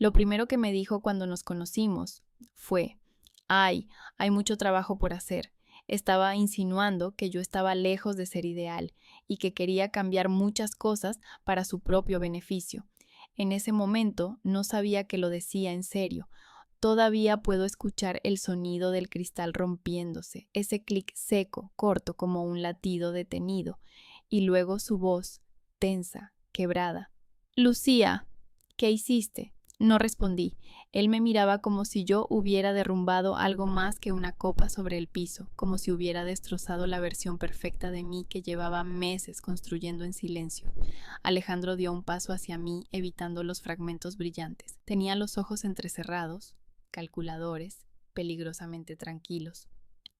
Lo primero que me dijo cuando nos conocimos fue: "Ay, hay mucho trabajo por hacer". Estaba insinuando que yo estaba lejos de ser ideal y que quería cambiar muchas cosas para su propio beneficio. En ese momento no sabía que lo decía en serio. Todavía puedo escuchar el sonido del cristal rompiéndose, ese clic seco, corto como un latido detenido, y luego su voz, tensa, quebrada. Lucía, ¿qué hiciste? No respondí. Él me miraba como si yo hubiera derrumbado algo más que una copa sobre el piso, como si hubiera destrozado la versión perfecta de mí que llevaba meses construyendo en silencio. Alejandro dio un paso hacia mí, evitando los fragmentos brillantes. Tenía los ojos entrecerrados, calculadores, peligrosamente tranquilos.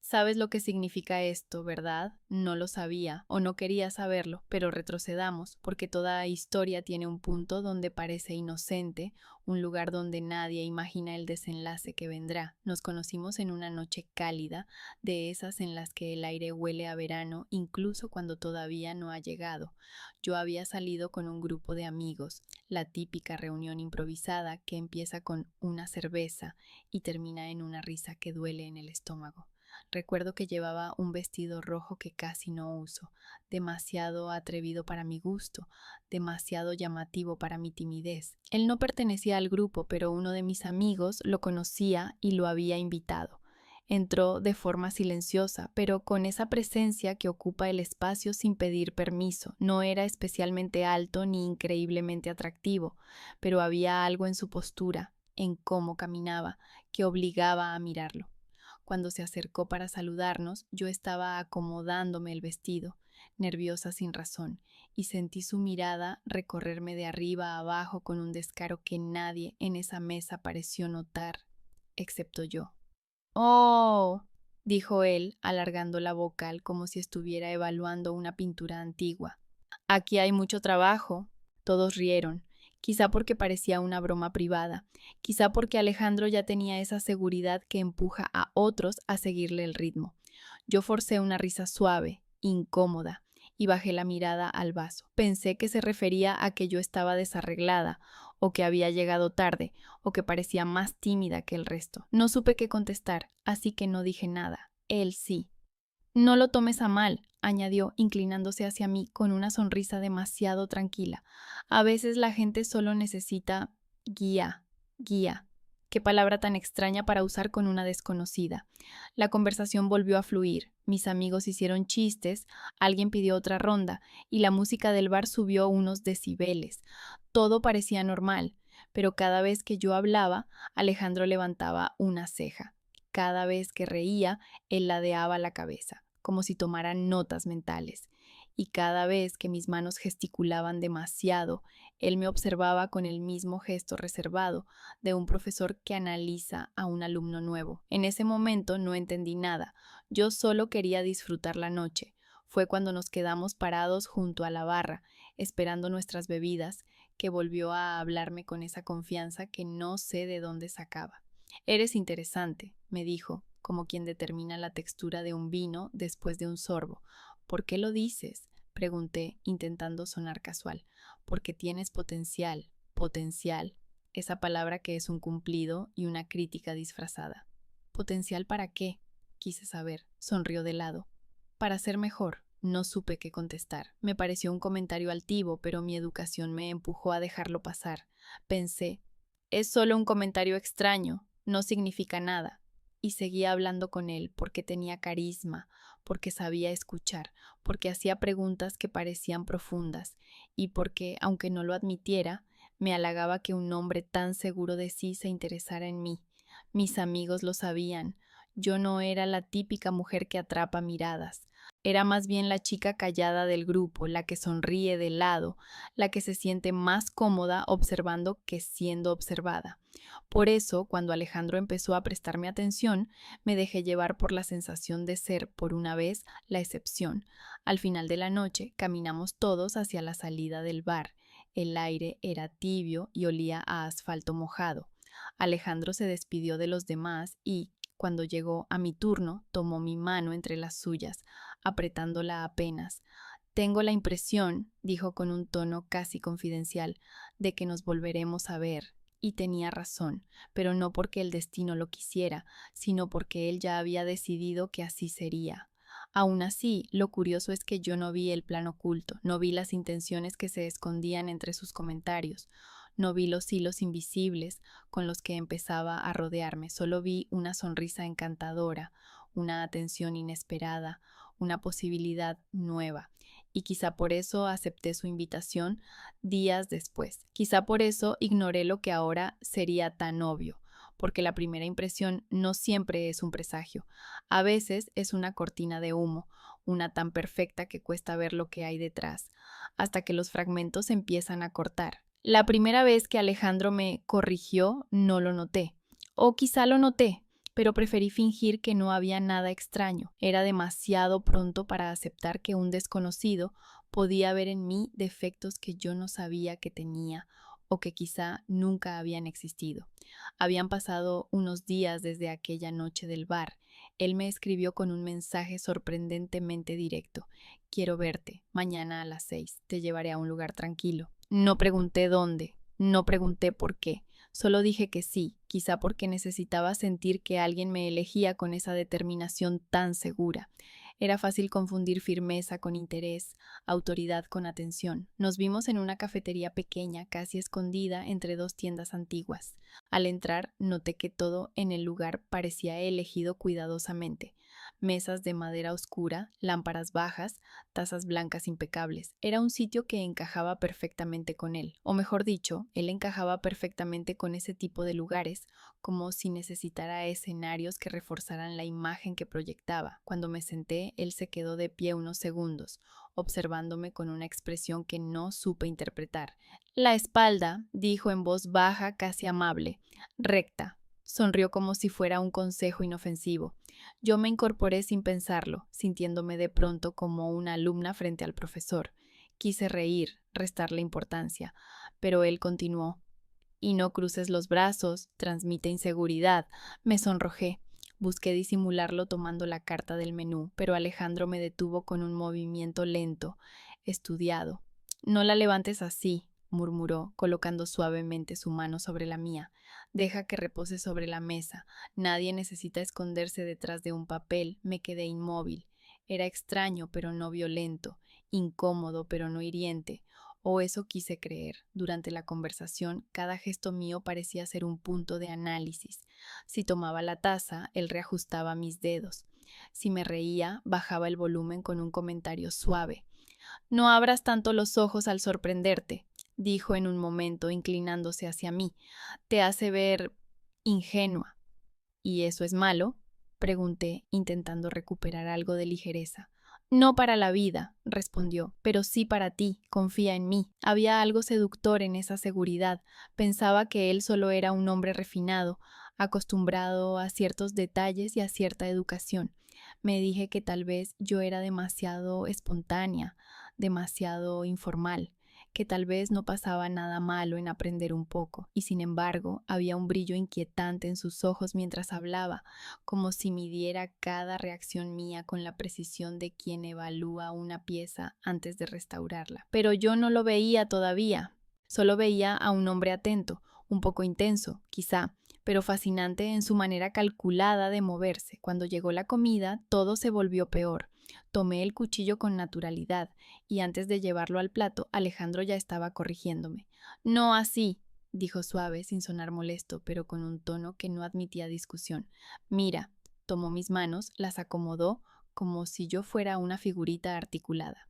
Sabes lo que significa esto, ¿verdad? No lo sabía o no quería saberlo, pero retrocedamos, porque toda historia tiene un punto donde parece inocente, un lugar donde nadie imagina el desenlace que vendrá. Nos conocimos en una noche cálida, de esas en las que el aire huele a verano, incluso cuando todavía no ha llegado. Yo había salido con un grupo de amigos, la típica reunión improvisada que empieza con una cerveza y termina en una risa que duele en el estómago. Recuerdo que llevaba un vestido rojo que casi no uso, demasiado atrevido para mi gusto, demasiado llamativo para mi timidez. Él no pertenecía al grupo, pero uno de mis amigos lo conocía y lo había invitado. Entró de forma silenciosa, pero con esa presencia que ocupa el espacio sin pedir permiso. No era especialmente alto ni increíblemente atractivo, pero había algo en su postura, en cómo caminaba, que obligaba a mirarlo. Cuando se acercó para saludarnos, yo estaba acomodándome el vestido, nerviosa sin razón, y sentí su mirada recorrerme de arriba a abajo con un descaro que nadie en esa mesa pareció notar, excepto yo. «Oh», dijo él, alargando la vocal como si estuviera evaluando una pintura antigua. «Aquí hay mucho trabajo». Todos rieron, quizá porque parecía una broma privada, quizá porque Alejandro ya tenía esa seguridad que empuja a otros a seguirle el ritmo. Yo forcé una risa suave, incómoda, y bajé la mirada al vaso. Pensé que se refería a que yo estaba desarreglada, o que había llegado tarde, o que parecía más tímida que el resto. No supe qué contestar, así que no dije nada. Él sí. «No lo tomes a mal», añadió, inclinándose hacia mí con una sonrisa demasiado tranquila. «A veces la gente solo necesita guía. Qué palabra tan extraña para usar con una desconocida». La conversación volvió a fluir. Mis amigos hicieron chistes, alguien pidió otra ronda y la música del bar subió unos decibeles. Todo parecía normal, pero cada vez que yo hablaba, Alejandro levantaba una ceja. Cada vez que reía, él ladeaba la cabeza, como si tomara notas mentales. Y cada vez que mis manos gesticulaban demasiado, él me observaba con el mismo gesto reservado de un profesor que analiza a un alumno nuevo. En ese momento no entendí nada. Yo solo quería disfrutar la noche. Fue cuando nos quedamos parados junto a la barra, esperando nuestras bebidas, que volvió a hablarme con esa confianza que no sé de dónde sacaba. «Eres interesante», me dijo, como quien determina la textura de un vino después de un sorbo. «¿Por qué lo dices?», pregunté, intentando sonar casual. «Porque tienes potencial, potencial», esa palabra que es un cumplido y una crítica disfrazada. «¿Potencial para qué?», quise saber. Sonrió de lado. «Para ser mejor». No supe qué contestar. Me pareció un comentario altivo, pero mi educación me empujó a dejarlo pasar. Pensé, es solo un comentario extraño, no significa nada. Y seguía hablando con él porque tenía carisma, porque sabía escuchar, porque hacía preguntas que parecían profundas y porque, aunque no lo admitiera, me halagaba que un hombre tan seguro de sí se interesara en mí. Mis amigos lo sabían. Yo no era la típica mujer que atrapa miradas. Era más bien la chica callada del grupo, la que sonríe de lado, la que se siente más cómoda observando que siendo observada. Por eso, cuando Alejandro empezó a prestarme atención, me dejé llevar por la sensación de ser, por una vez, la excepción. Al final de la noche, caminamos todos hacia la salida del bar. El aire era tibio y olía a asfalto mojado. Alejandro se despidió de los demás y, cuando llegó a mi turno, tomó mi mano entre las suyas, apretándola apenas. «Tengo la impresión», dijo con un tono casi confidencial, «de que nos volveremos a ver. Y tenía razón, pero no porque el destino lo quisiera, sino porque él ya había decidido que así sería. Aún así, lo curioso es que yo no vi el plan oculto, no vi las intenciones que se escondían entre sus comentarios, no vi los hilos invisibles con los que empezaba a rodearme, solo vi una sonrisa encantadora, una atención inesperada, una posibilidad nueva. Y quizá por eso acepté su invitación días después. Quizá por eso ignoré lo que ahora sería tan obvio, porque la primera impresión no siempre es un presagio. A veces es una cortina de humo, una tan perfecta que cuesta ver lo que hay detrás, hasta que los fragmentos empiezan a cortar. La primera vez que Alejandro me corrigió, no lo noté. O quizá lo noté, pero preferí fingir que no había nada extraño. Era demasiado pronto para aceptar que un desconocido podía ver en mí defectos que yo no sabía que tenía o que quizá nunca habían existido. Habían pasado unos días desde aquella noche del bar. Él me escribió con un mensaje sorprendentemente directo. Quiero verte, mañana a las 6. Te llevaré a un lugar tranquilo. No pregunté dónde, no pregunté por qué. Solo dije que sí, quizá porque necesitaba sentir que alguien me elegía con esa determinación tan segura. Era fácil confundir firmeza con interés, autoridad con atención. Nos vimos en una cafetería pequeña, casi escondida entre dos tiendas antiguas. Al entrar, noté que todo en el lugar parecía elegido cuidadosamente. Mesas de madera oscura, lámparas bajas, tazas blancas impecables. Era un sitio que encajaba perfectamente con él, o mejor dicho, él encajaba perfectamente con ese tipo de lugares, como si necesitara escenarios que reforzaran la imagen que proyectaba. Cuando me senté, él se quedó de pie unos segundos, observándome con una expresión que no supe interpretar. La espalda, dijo en voz baja, casi amable, recta. Sonrió como si fuera un consejo inofensivo. Yo me incorporé sin pensarlo, sintiéndome de pronto como una alumna frente al profesor. Quise reír, restarle importancia, pero él continuó. Y no cruces los brazos, transmite inseguridad. Me sonrojé. Busqué disimularlo tomando la carta del menú, pero Alejandro me detuvo con un movimiento lento, estudiado. No la levantes así, murmuró, colocando suavemente su mano sobre la mía. Deja que repose sobre la mesa. Nadie necesita esconderse detrás de un papel. Me quedé inmóvil. Era extraño, pero no violento, incómodo, pero no hiriente. O eso quise creer. Durante la conversación, cada gesto mío parecía ser un punto de análisis. Si tomaba la taza, él reajustaba mis dedos. Si me reía, bajaba el volumen con un comentario suave. No abras tanto los ojos al sorprenderte, dijo en un momento, inclinándose hacia mí. Te hace ver ingenua. ¿Y eso es malo? Pregunté, intentando recuperar algo de ligereza. No para la vida, respondió, pero sí para ti, confía en mí. Había algo seductor en esa seguridad. Pensaba que él solo era un hombre refinado, acostumbrado a ciertos detalles y a cierta educación. Me dije que tal vez yo era demasiado espontánea, demasiado informal, que tal vez no pasaba nada malo en aprender un poco, y sin embargo había un brillo inquietante en sus ojos mientras hablaba, como si midiera cada reacción mía con la precisión de quien evalúa una pieza antes de restaurarla. Pero yo no lo veía todavía, solo veía a un hombre atento, un poco intenso, quizá, pero fascinante en su manera calculada de moverse. Cuando llegó la comida, todo se volvió peor. Tomé el cuchillo con naturalidad y antes de llevarlo al plato, Alejandro ya estaba corrigiéndome. No así, dijo suave, sin sonar molesto, pero con un tono que no admitía discusión. Mira, tomó mis manos, las acomodó como si yo fuera una figurita articulada.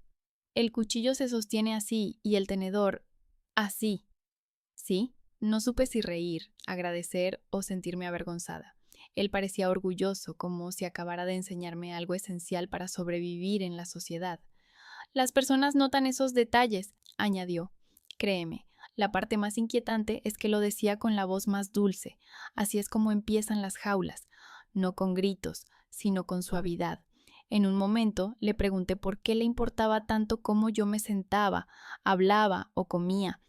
El cuchillo se sostiene así y el tenedor así. ¿Sí? No supe si reír, agradecer o sentirme avergonzada. Él parecía orgulloso, como si acabara de enseñarme algo esencial para sobrevivir en la sociedad. Las personas notan esos detalles, añadió. Créeme, la parte más inquietante es que lo decía con la voz más dulce. Así es como empiezan las jaulas, no con gritos, sino con suavidad. En un momento le pregunté por qué le importaba tanto cómo yo me sentaba, hablaba o comía.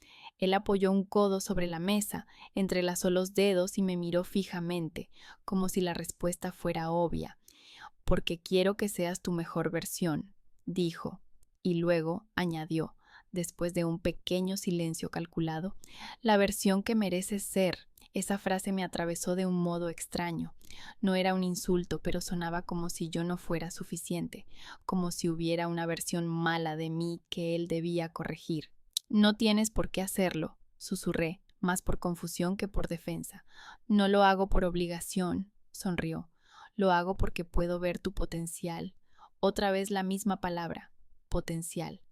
Él apoyó un codo sobre la mesa, entrelazó los dedos y me miró fijamente, como si la respuesta fuera obvia. Porque quiero que seas tu mejor versión, dijo, y luego añadió, después de un pequeño silencio calculado, la versión que mereces ser. Esa frase me atravesó de un modo extraño. No era un insulto, pero sonaba como si yo no fuera suficiente, como si hubiera una versión mala de mí que él debía corregir. No tienes por qué hacerlo, susurré, más por confusión que por defensa. No lo hago por obligación, sonrió. Lo hago porque puedo ver tu potencial. Otra vez la misma palabra, potencial.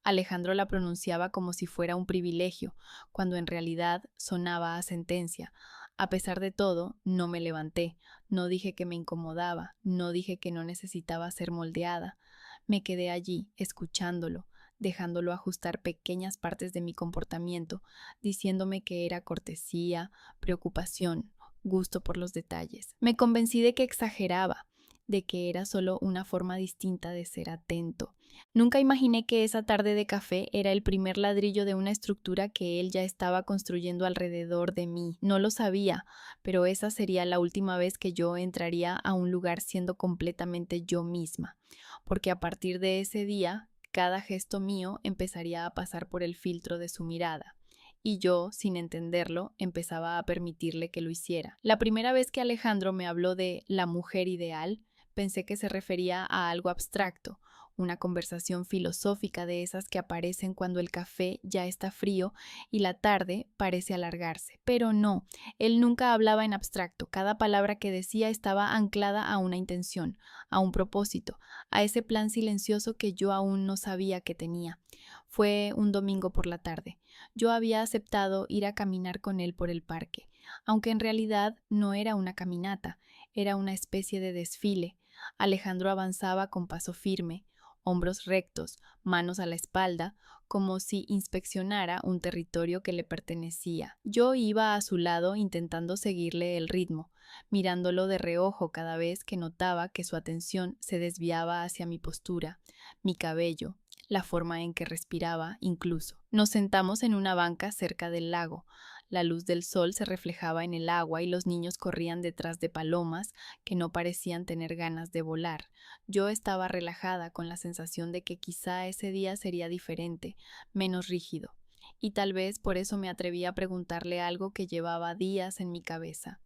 Alejandro la pronunciaba como si fuera un privilegio, cuando en realidad sonaba a sentencia. A pesar de todo, no me levanté, no dije que me incomodaba, no dije que no necesitaba ser moldeada. Me quedé allí, escuchándolo, dejándolo ajustar pequeñas partes de mi comportamiento, diciéndome que era cortesía, preocupación, gusto por los detalles. Me convencí de que exageraba, de que era solo una forma distinta de ser atento. Nunca imaginé que esa tarde de café era el primer ladrillo de una estructura que él ya estaba construyendo alrededor de mí. No lo sabía, pero esa sería la última vez que yo entraría a un lugar siendo completamente yo misma, porque a partir de ese día, cada gesto mío empezaría a pasar por el filtro de su mirada. Y yo, sin entenderlo, empezaba a permitirle que lo hiciera. La primera vez que Alejandro me habló de la mujer ideal, pensé que se refería a algo abstracto, una conversación filosófica de esas que aparecen cuando el café ya está frío y la tarde parece alargarse. Pero no, él nunca hablaba en abstracto, cada palabra que decía estaba anclada a una intención, a un propósito, a ese plan silencioso que yo aún no sabía que tenía. Fue un domingo por la tarde. Yo había aceptado ir a caminar con él por el parque, aunque en realidad no era una caminata, era una especie de desfile. Alejandro avanzaba con paso firme, hombros rectos, manos a la espalda, como si inspeccionara un territorio que le pertenecía. Yo iba a su lado intentando seguirle el ritmo, mirándolo de reojo cada vez que notaba que su atención se desviaba hacia mi postura, mi cabello, la forma en que respiraba incluso. Nos sentamos en una banca cerca del lago. La luz del sol se reflejaba en el agua y los niños corrían detrás de palomas que no parecían tener ganas de volar. Yo estaba relajada con la sensación de que quizá ese día sería diferente, menos rígido. Y tal vez por eso me atreví a preguntarle algo que llevaba días en mi cabeza.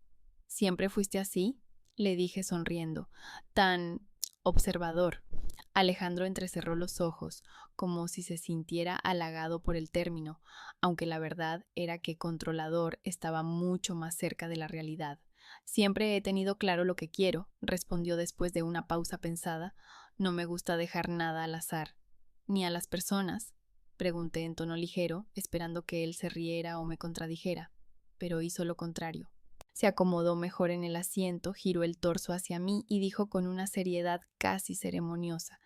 ¿Siempre fuiste así?, le dije sonriendo. Tan observador. Alejandro entrecerró los ojos, como si se sintiera halagado por el término, aunque la verdad era que controlador estaba mucho más cerca de la realidad. Siempre he tenido claro lo que quiero, respondió después de una pausa pensada. No me gusta dejar nada al azar. ¿Ni a las personas? Pregunté en tono ligero, esperando que él se riera o me contradijera, pero hizo lo contrario. Se acomodó mejor en el asiento, giró el torso hacia mí y dijo con una seriedad casi ceremoniosa: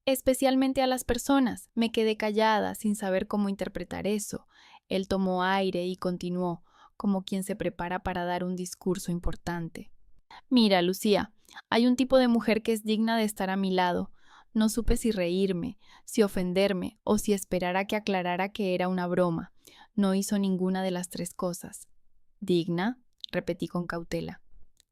especialmente a las personas. Me quedé callada, sin saber cómo interpretar eso. Él tomó aire y continuó, como quien se prepara para dar un discurso importante. Mira, Lucía, hay un tipo de mujer que es digna de estar a mi lado. No supe si reírme, si ofenderme o si esperar a que aclarara que era una broma. No hizo ninguna de las tres cosas. ¿Digna?, repetí con cautela.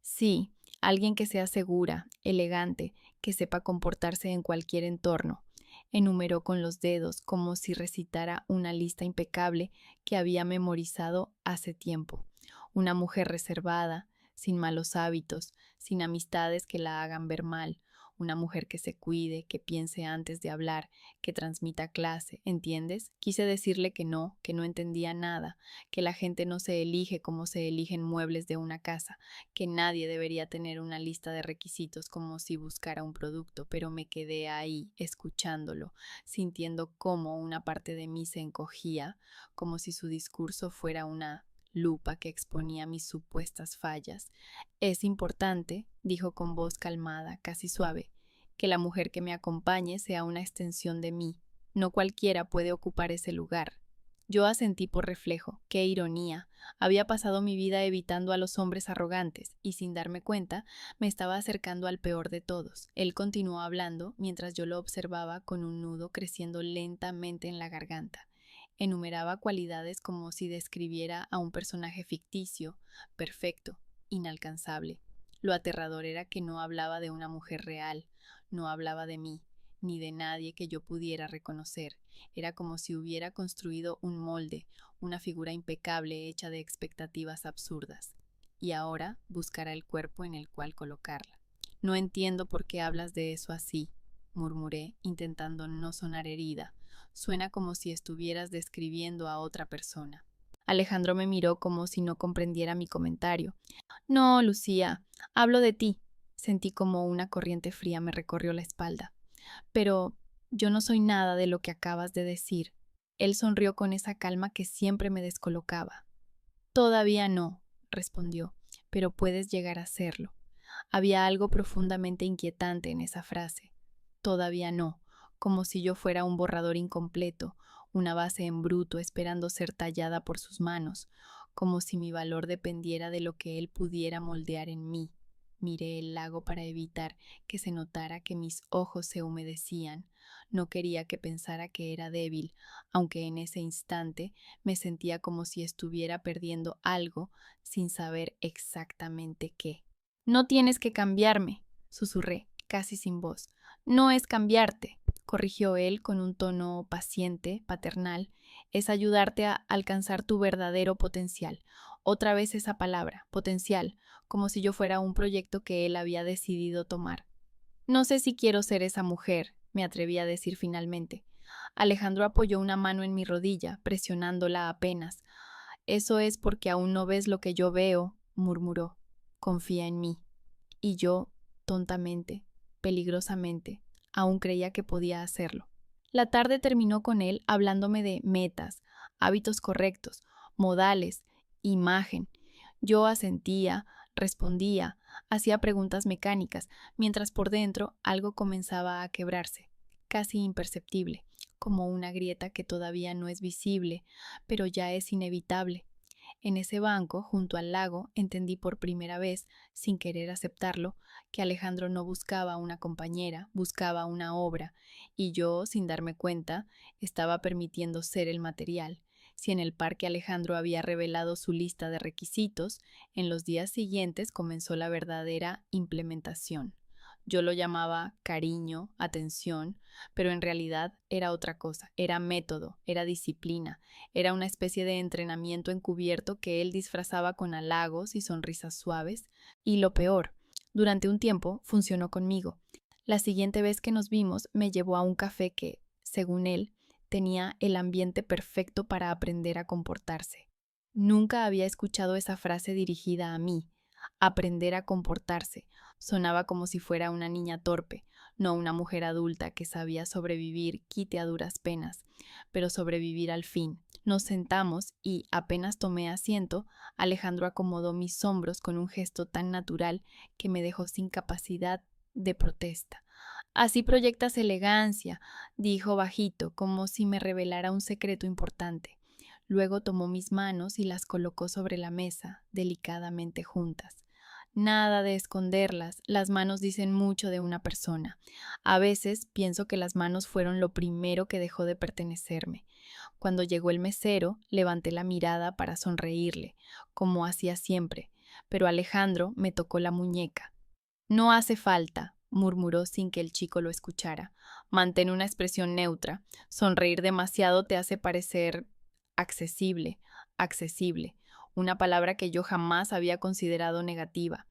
Sí, alguien que sea segura, elegante, que sepa comportarse en cualquier entorno. Enumeró con los dedos como si recitara una lista impecable que había memorizado hace tiempo. Una mujer reservada, sin malos hábitos, sin amistades que la hagan ver mal. Una mujer que se cuide, que piense antes de hablar, que transmita clase, ¿entiendes? Quise decirle que no entendía nada, que la gente no se elige como se eligen muebles de una casa, que nadie debería tener una lista de requisitos como si buscara un producto, pero me quedé ahí, escuchándolo, sintiendo cómo una parte de mí se encogía, como si su discurso fuera una lupa que exponía mis supuestas fallas. Es importante, dijo con voz calmada, casi suave, que la mujer que me acompañe sea una extensión de mí. No cualquiera puede ocupar ese lugar. Yo asentí por reflejo. ¡Qué ironía! Había pasado mi vida evitando a los hombres arrogantes y, sin darme cuenta, me estaba acercando al peor de todos. Él continuó hablando mientras yo lo observaba con un nudo creciendo lentamente en la garganta. Enumeraba cualidades como si describiera a un personaje ficticio, perfecto, inalcanzable. Lo aterrador era que no hablaba de una mujer real, no hablaba de mí. ni de nadie que yo pudiera reconocer. Era como si hubiera construido un molde, una figura impecable hecha de expectativas absurdas. Y ahora buscará el cuerpo en el cual colocarla. No entiendo por qué hablas de eso así, murmuré, intentando no sonar herida. Suena como si estuvieras describiendo a otra persona. Alejandro me miró como si no comprendiera mi comentario. No, Lucía, hablo de ti. Sentí como una corriente fría me recorrió la espalda. Pero yo no soy nada de lo que acabas de decir. Él sonrió con esa calma que siempre me descolocaba. Todavía no, respondió, pero puedes llegar a serlo. Había algo profundamente inquietante en esa frase. Todavía no, como si yo fuera un borrador incompleto, una base en bruto esperando ser tallada por sus manos, como si mi valor dependiera de lo que él pudiera moldear en mí. Miré el lago para evitar que se notara que mis ojos se humedecían. No quería que pensara que era débil, aunque en ese instante me sentía como si estuviera perdiendo algo sin saber exactamente qué. No tienes que cambiarme, susurré, casi sin voz. No es cambiarte, corrigió él con un tono paciente, paternal. Es ayudarte a alcanzar tu verdadero potencial. Otra vez esa palabra, potencial, como si yo fuera un proyecto que él había decidido tomar. No sé si quiero ser esa mujer, me atreví a decir finalmente. Alejandro apoyó una mano en mi rodilla, presionándola apenas. Eso es porque aún no ves lo que yo veo, murmuró. Confía en mí. Y yo, tontamente, peligrosamente, aún creía que podía hacerlo. La tarde terminó con él hablándome de metas, hábitos correctos, modales, imagen. Yo asentía, respondía, hacía preguntas mecánicas, mientras por dentro algo comenzaba a quebrarse, casi imperceptible, como una grieta que todavía no es visible, pero ya es inevitable. En ese banco, junto al lago, entendí por primera vez, sin querer aceptarlo, que Alejandro no buscaba una compañera, buscaba una obra, y yo, sin darme cuenta, estaba permitiendo ser el material. Si en el parque Alejandro había revelado su lista de requisitos, en los días siguientes comenzó la verdadera implementación. Yo lo llamaba cariño, atención, pero en realidad era otra cosa, era método, era disciplina, era una especie de entrenamiento encubierto que él disfrazaba con halagos y sonrisas suaves. Y lo peor, durante un tiempo funcionó conmigo. La siguiente vez que nos vimos me llevó a un café que, según él, tenía el ambiente perfecto para aprender a comportarse. Nunca había escuchado esa frase dirigida a mí. Aprender a comportarse. Sonaba como si fuera una niña torpe, no una mujer adulta que sabía sobrevivir, quite a duras penas, pero sobrevivir al fin. Nos sentamos y, apenas tomé asiento, Alejandro acomodó mis hombros con un gesto tan natural que me dejó sin capacidad de protesta. Así proyectas elegancia, dijo bajito, como si me revelara un secreto importante. Luego tomó mis manos y las colocó sobre la mesa, delicadamente juntas. Nada de esconderlas, las manos dicen mucho de una persona. A veces pienso que las manos fueron lo primero que dejó de pertenecerme. Cuando llegó el mesero, levanté la mirada para sonreírle, como hacía siempre, pero Alejandro me tocó la muñeca. No hace falta, murmuró sin que el chico lo escuchara. Mantén una expresión neutra. Sonreír demasiado te hace parecer accesible, accesible, una palabra que yo jamás había considerado negativa.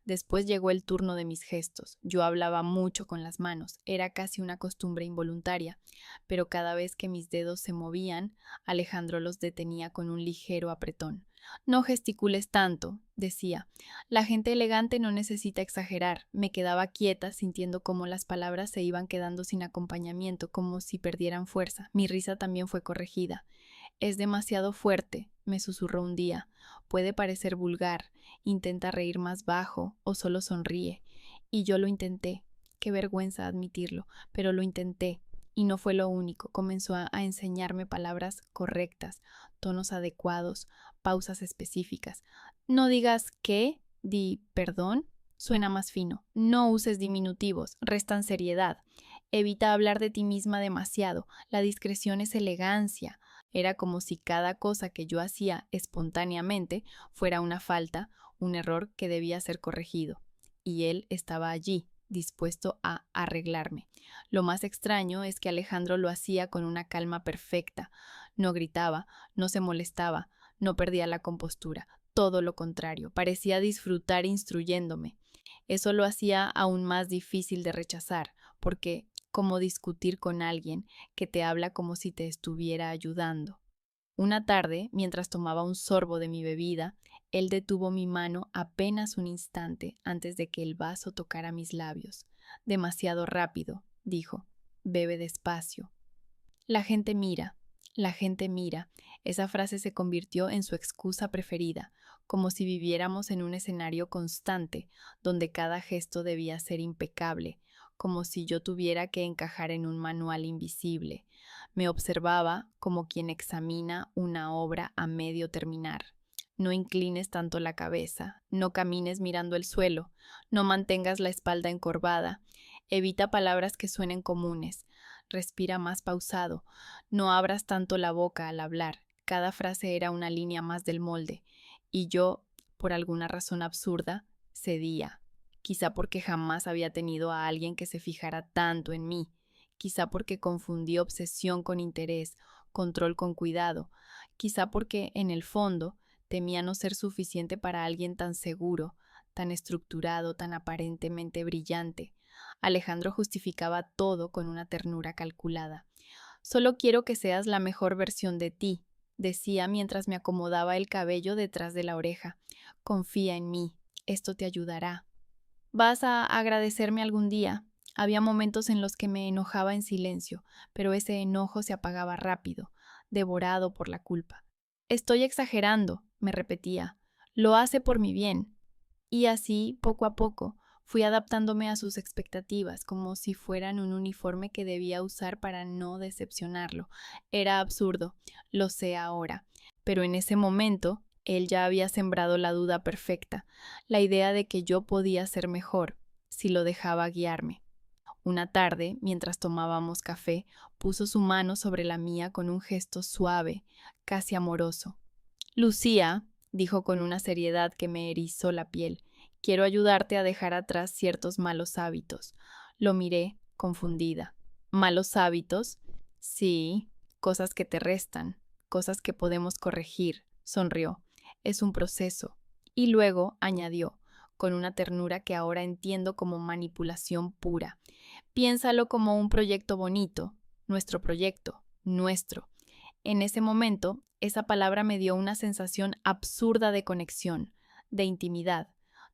Después llegó el turno de mis gestos. Yo hablaba mucho con las manos, era casi una costumbre involuntaria, pero cada vez que mis dedos se movían, Alejandro los detenía con un ligero apretón. No gesticules tanto, decía. La gente elegante no necesita exagerar. Me quedaba quieta, sintiendo cómo las palabras se iban quedando sin acompañamiento, como si perdieran fuerza. Mi risa también fue corregida. Es demasiado fuerte, me susurró un día. Puede parecer vulgar. Intenta reír más bajo o solo sonríe. Y yo lo intenté. Qué vergüenza admitirlo, pero lo intenté. Y no fue lo único. Comenzó a enseñarme palabras correctas, tonos adecuados, pausas específicas. No digas qué, di perdón. Suena más fino. No uses diminutivos, restan seriedad. Evita hablar de ti misma demasiado. La discreción es elegancia. Era como si cada cosa que yo hacía espontáneamente fuera una falta, un error que debía ser corregido. Y él estaba allí, dispuesto a arreglarme. Lo más extraño es que Alejandro lo hacía con una calma perfecta. No gritaba, no se molestaba, no perdía la compostura. Todo lo contrario, parecía disfrutar instruyéndome. Eso lo hacía aún más difícil de rechazar, porque como discutir con alguien que te habla como si te estuviera ayudando. Una tarde, mientras tomaba un sorbo de mi bebida, él detuvo mi mano apenas un instante antes de que el vaso tocara mis labios. Demasiado rápido, dijo. Bebe despacio. La gente mira, la gente mira. Esa frase se convirtió en su excusa preferida, como si viviéramos en un escenario constante, donde cada gesto debía ser impecable, como si yo tuviera que encajar en un manual invisible. Me observaba como quien examina una obra a medio terminar. No inclines tanto la cabeza, no camines mirando el suelo, no mantengas la espalda encorvada, evita palabras que suenen comunes, respira más pausado, no abras tanto la boca al hablar. Cada frase era una línea más del molde, y yo, por alguna razón absurda, cedía. Quizá porque jamás había tenido a alguien que se fijara tanto en mí, quizá porque confundí obsesión con interés, control con cuidado, quizá porque, en el fondo, temía no ser suficiente para alguien tan seguro, tan estructurado, tan aparentemente brillante. Alejandro justificaba todo con una ternura calculada. Solo quiero que seas la mejor versión de ti, decía mientras me acomodaba el cabello detrás de la oreja. Confía en mí, esto te ayudará. Vas a agradecerme algún día. Había momentos en los que me enojaba en silencio, pero ese enojo se apagaba rápido, devorado por la culpa. Estoy exagerando, me repetía. Lo hace por mi bien. Y así, poco a poco, fui adaptándome a sus expectativas, como si fueran un uniforme que debía usar para no decepcionarlo. Era absurdo, lo sé ahora, pero en ese momento él ya había sembrado la duda perfecta, la idea de que yo podía ser mejor si lo dejaba guiarme. Una tarde, mientras tomábamos café, puso su mano sobre la mía con un gesto suave, casi amoroso. Lucía, dijo con una seriedad que me erizó la piel, quiero ayudarte a dejar atrás ciertos malos hábitos. Lo miré, confundida. ¿Malos hábitos? Sí, cosas que te restan, cosas que podemos corregir, sonrió. Es un proceso. Y luego añadió, con una ternura que ahora entiendo como manipulación pura. Piénsalo como un proyecto bonito, nuestro proyecto, nuestro. En ese momento, esa palabra me dio una sensación absurda de conexión, de intimidad.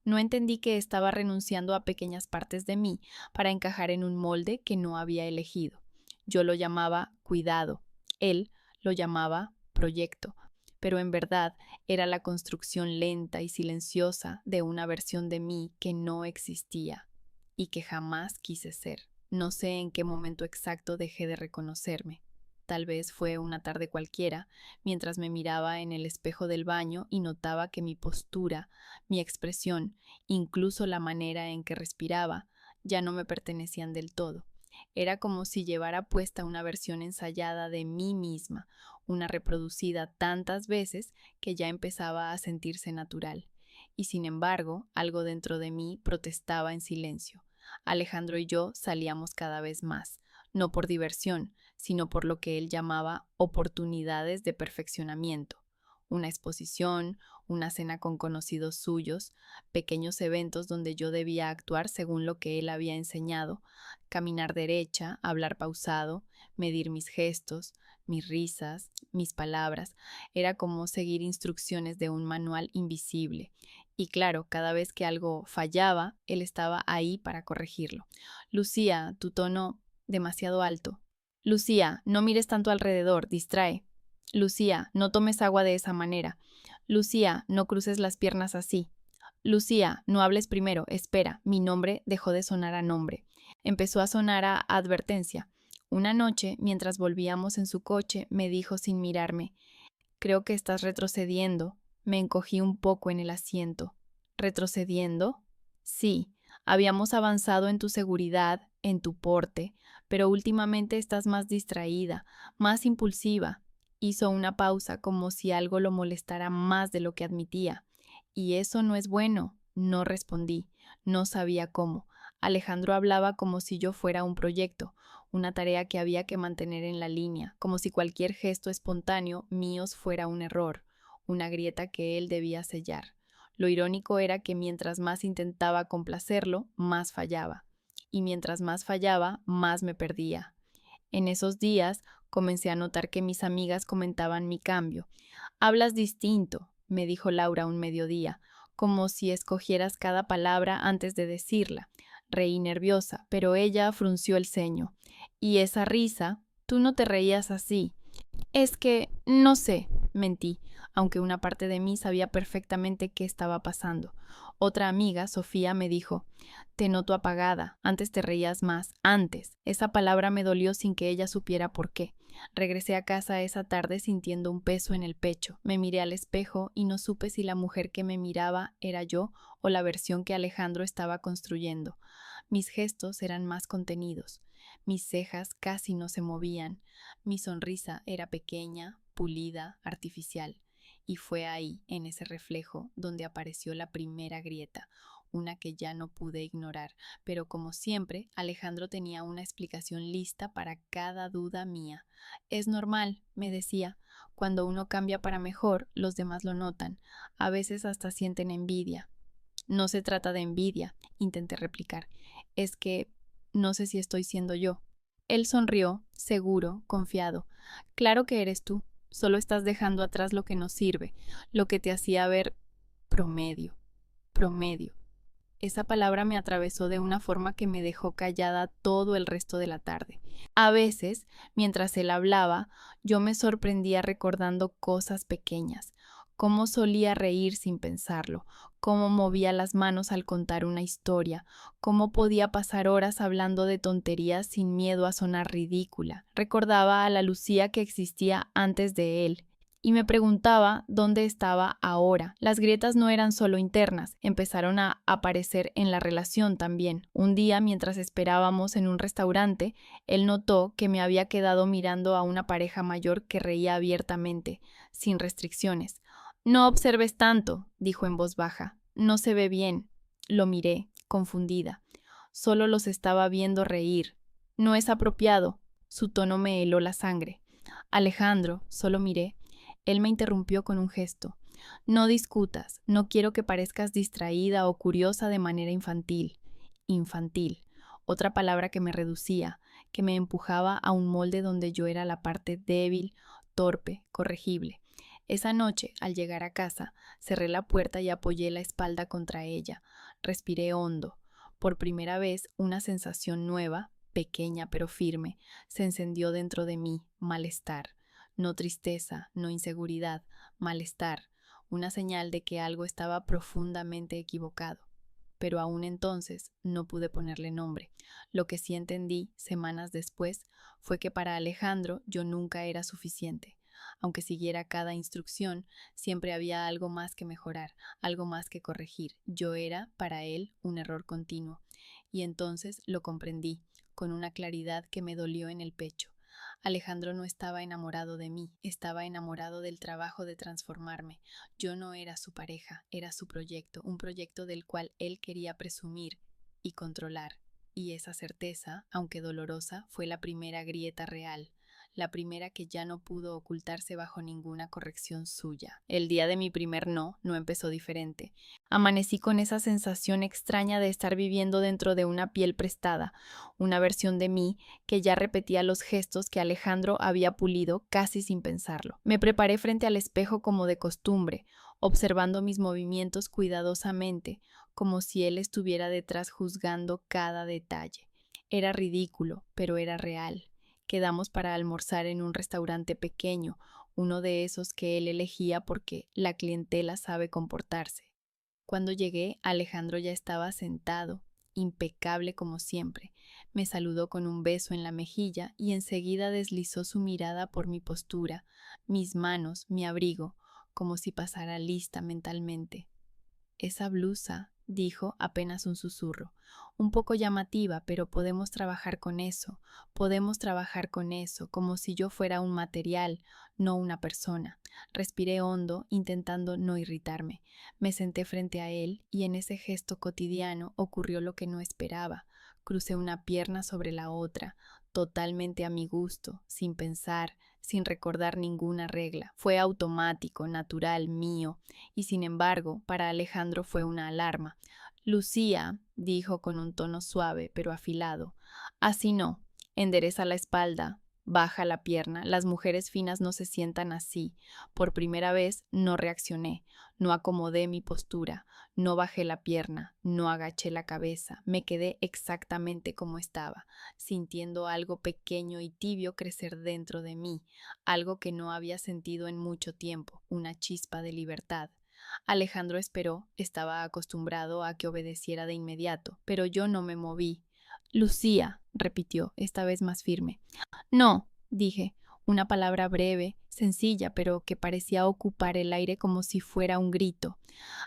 No entendí que estaba renunciando a pequeñas partes de mí para encajar en un molde que no había elegido. Yo lo llamaba cuidado, él lo llamaba proyecto, pero en verdad era la construcción lenta y silenciosa de una versión de mí que no existía y que jamás quise ser. No sé en qué momento exacto dejé de reconocerme. Tal vez fue una tarde cualquiera, mientras me miraba en el espejo del baño y notaba que mi postura, mi expresión, incluso la manera en que respiraba, ya no me pertenecían del todo. Era como si llevara puesta una versión ensayada de mí misma, una reproducida tantas veces que ya empezaba a sentirse natural. Y sin embargo, algo dentro de mí protestaba en silencio. Alejandro y yo salíamos cada vez más, no por diversión, sino por lo que él llamaba oportunidades de perfeccionamiento. Una exposición, una cena con conocidos suyos, pequeños eventos donde yo debía actuar según lo que él había enseñado, caminar derecha, hablar pausado, medir mis gestos, mis risas, mis palabras. Era como seguir instrucciones de un manual invisible. Y claro, cada vez que algo fallaba, él estaba ahí para corregirlo. Lucía, tu tono demasiado alto. Lucía, no mires tanto alrededor, distrae. Lucía, no tomes agua de esa manera. Lucía, no cruces las piernas así. Lucía, no hables primero, espera, mi nombre dejó de sonar a nombre. Empezó a sonar a advertencia. Una noche, mientras volvíamos en su coche, me dijo sin mirarme, creo que estás retrocediendo. Me encogí un poco en el asiento. ¿Retrocediendo? Sí, habíamos avanzado en tu seguridad, en tu porte, pero últimamente estás más distraída, más impulsiva. Hizo una pausa como si algo lo molestara más de lo que admitía. Y eso no es bueno, no respondí, no sabía cómo. Alejandro hablaba como si yo fuera un proyecto, una tarea que había que mantener en la línea, como si cualquier gesto espontáneo mío fuera un error, una grieta que él debía sellar. Lo irónico era que mientras más intentaba complacerlo, más fallaba. Y mientras más fallaba, más me perdía. En esos días comencé a notar que mis amigas comentaban mi cambio. Hablas distinto, me dijo Laura un mediodía, como si escogieras cada palabra antes de decirla. Reí nerviosa, pero ella frunció el ceño. Y esa risa, tú no te reías así. Es que, no sé, mentí, aunque una parte de mí sabía perfectamente qué estaba pasando. Otra amiga, Sofía, me dijo, te noto apagada, antes te reías más, antes. Esa palabra me dolió sin que ella supiera por qué. Regresé a casa esa tarde sintiendo un peso en el pecho. Me miré al espejo y no supe si la mujer que me miraba era yo o la versión que Alejandro estaba construyendo. Mis gestos eran más contenidos. Mis cejas casi no se movían. Mi sonrisa era pequeña, pulida, artificial. Y fue ahí, en ese reflejo, donde apareció la primera grieta, una que ya no pude ignorar, pero como siempre, Alejandro tenía una explicación lista para cada duda mía. Es normal, me decía, cuando uno cambia para mejor, los demás lo notan, a veces hasta sienten envidia. No se trata de envidia, intenté replicar, es que no sé si estoy siendo yo. Él sonrió, seguro, confiado. Claro que eres tú, solo estás dejando atrás lo que no sirve, lo que te hacía ver promedio, promedio. Esa palabra me atravesó de una forma que me dejó callada todo el resto de la tarde. A veces, mientras él hablaba, yo me sorprendía recordando cosas pequeñas, cómo solía reír sin pensarlo, cómo movía las manos al contar una historia, cómo podía pasar horas hablando de tonterías sin miedo a sonar ridícula. Recordaba a la Lucía que existía antes de él y me preguntaba dónde estaba ahora. Las grietas no eran solo internas, empezaron a aparecer en la relación también. Un día, mientras esperábamos en un restaurante, él notó que me había quedado mirando a una pareja mayor que reía abiertamente, sin restricciones. No observes tanto, dijo en voz baja. No se ve bien. Lo miré, confundida. Solo los estaba viendo reír. No es apropiado. Su tono me heló la sangre. Alejandro, solo miré. Él me interrumpió con un gesto. No discutas, no quiero que parezcas distraída o curiosa de manera infantil. Infantil, otra palabra que me reducía, que me empujaba a un molde donde yo era la parte débil, torpe, corregible. Esa noche, al llegar a casa, cerré la puerta y apoyé la espalda contra ella. Respiré hondo. Por primera vez, una sensación nueva, pequeña pero firme, se encendió dentro de mí, malestar. No tristeza, no inseguridad, malestar, una señal de que algo estaba profundamente equivocado. Pero aún entonces no pude ponerle nombre. Lo que sí entendí, semanas después, fue que para Alejandro yo nunca era suficiente. Aunque siguiera cada instrucción, siempre había algo más que mejorar, algo más que corregir. Yo era, para él, un error continuo. Y entonces lo comprendí, con una claridad que me dolió en el pecho. Alejandro no estaba enamorado de mí, estaba enamorado del trabajo de transformarme. Yo no era su pareja, era su proyecto, un proyecto del cual él quería presumir y controlar. Y esa certeza, aunque dolorosa, fue la primera grieta real, la primera que ya no pudo ocultarse bajo ninguna corrección suya. El día de mi primer no empezó diferente. Amanecí con esa sensación extraña de estar viviendo dentro de una piel prestada, una versión de mí que ya repetía los gestos que Alejandro había pulido casi sin pensarlo. Me preparé frente al espejo como de costumbre, observando mis movimientos cuidadosamente, como si él estuviera detrás juzgando cada detalle. Era ridículo, pero era real. Quedamos para almorzar en un restaurante pequeño, uno de esos que él elegía porque la clientela sabe comportarse. Cuando llegué, Alejandro ya estaba sentado, impecable como siempre. Me saludó con un beso en la mejilla y enseguida deslizó su mirada por mi postura, mis manos, mi abrigo, como si pasara lista mentalmente. Esa blusa, dijo apenas un susurro. un poco llamativa, pero podemos trabajar con eso, como si yo fuera un material, no una persona. Respiré hondo, intentando no irritarme. Me senté frente a él y en ese gesto cotidiano ocurrió lo que no esperaba. Crucé una pierna sobre la otra, totalmente a mi gusto, sin pensar, sin recordar ninguna regla. Fue automático, natural, mío, y sin embargo, para Alejandro fue una alarma. Lucía, dijo con un tono suave pero afilado, así no, endereza la espalda, baja la pierna, las mujeres finas no se sientan así. Por primera vez no reaccioné, no acomodé mi postura, no bajé la pierna, no agaché la cabeza, me quedé exactamente como estaba, sintiendo algo pequeño y tibio crecer dentro de mí, algo que no había sentido en mucho tiempo, una chispa de libertad. Alejandro esperó, estaba acostumbrado a que obedeciera de inmediato, pero yo no me moví. Lucía, repitió, esta vez más firme. No, dije, una palabra breve, sencilla, pero que parecía ocupar el aire como si fuera un grito.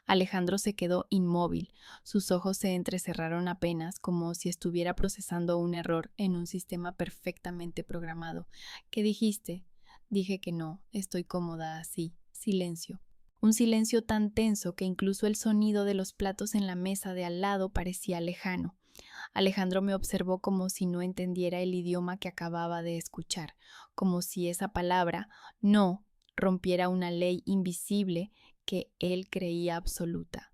Alejandro se quedó inmóvil, sus ojos se entrecerraron apenas, como si estuviera procesando un error en un sistema perfectamente programado. ¿Qué dijiste? Dije que no, estoy cómoda así. Silencio. Un silencio tan tenso que incluso el sonido de los platos en la mesa de al lado parecía lejano. Alejandro me observó como si no entendiera el idioma que acababa de escuchar, como si esa palabra no rompiera una ley invisible que él creía absoluta.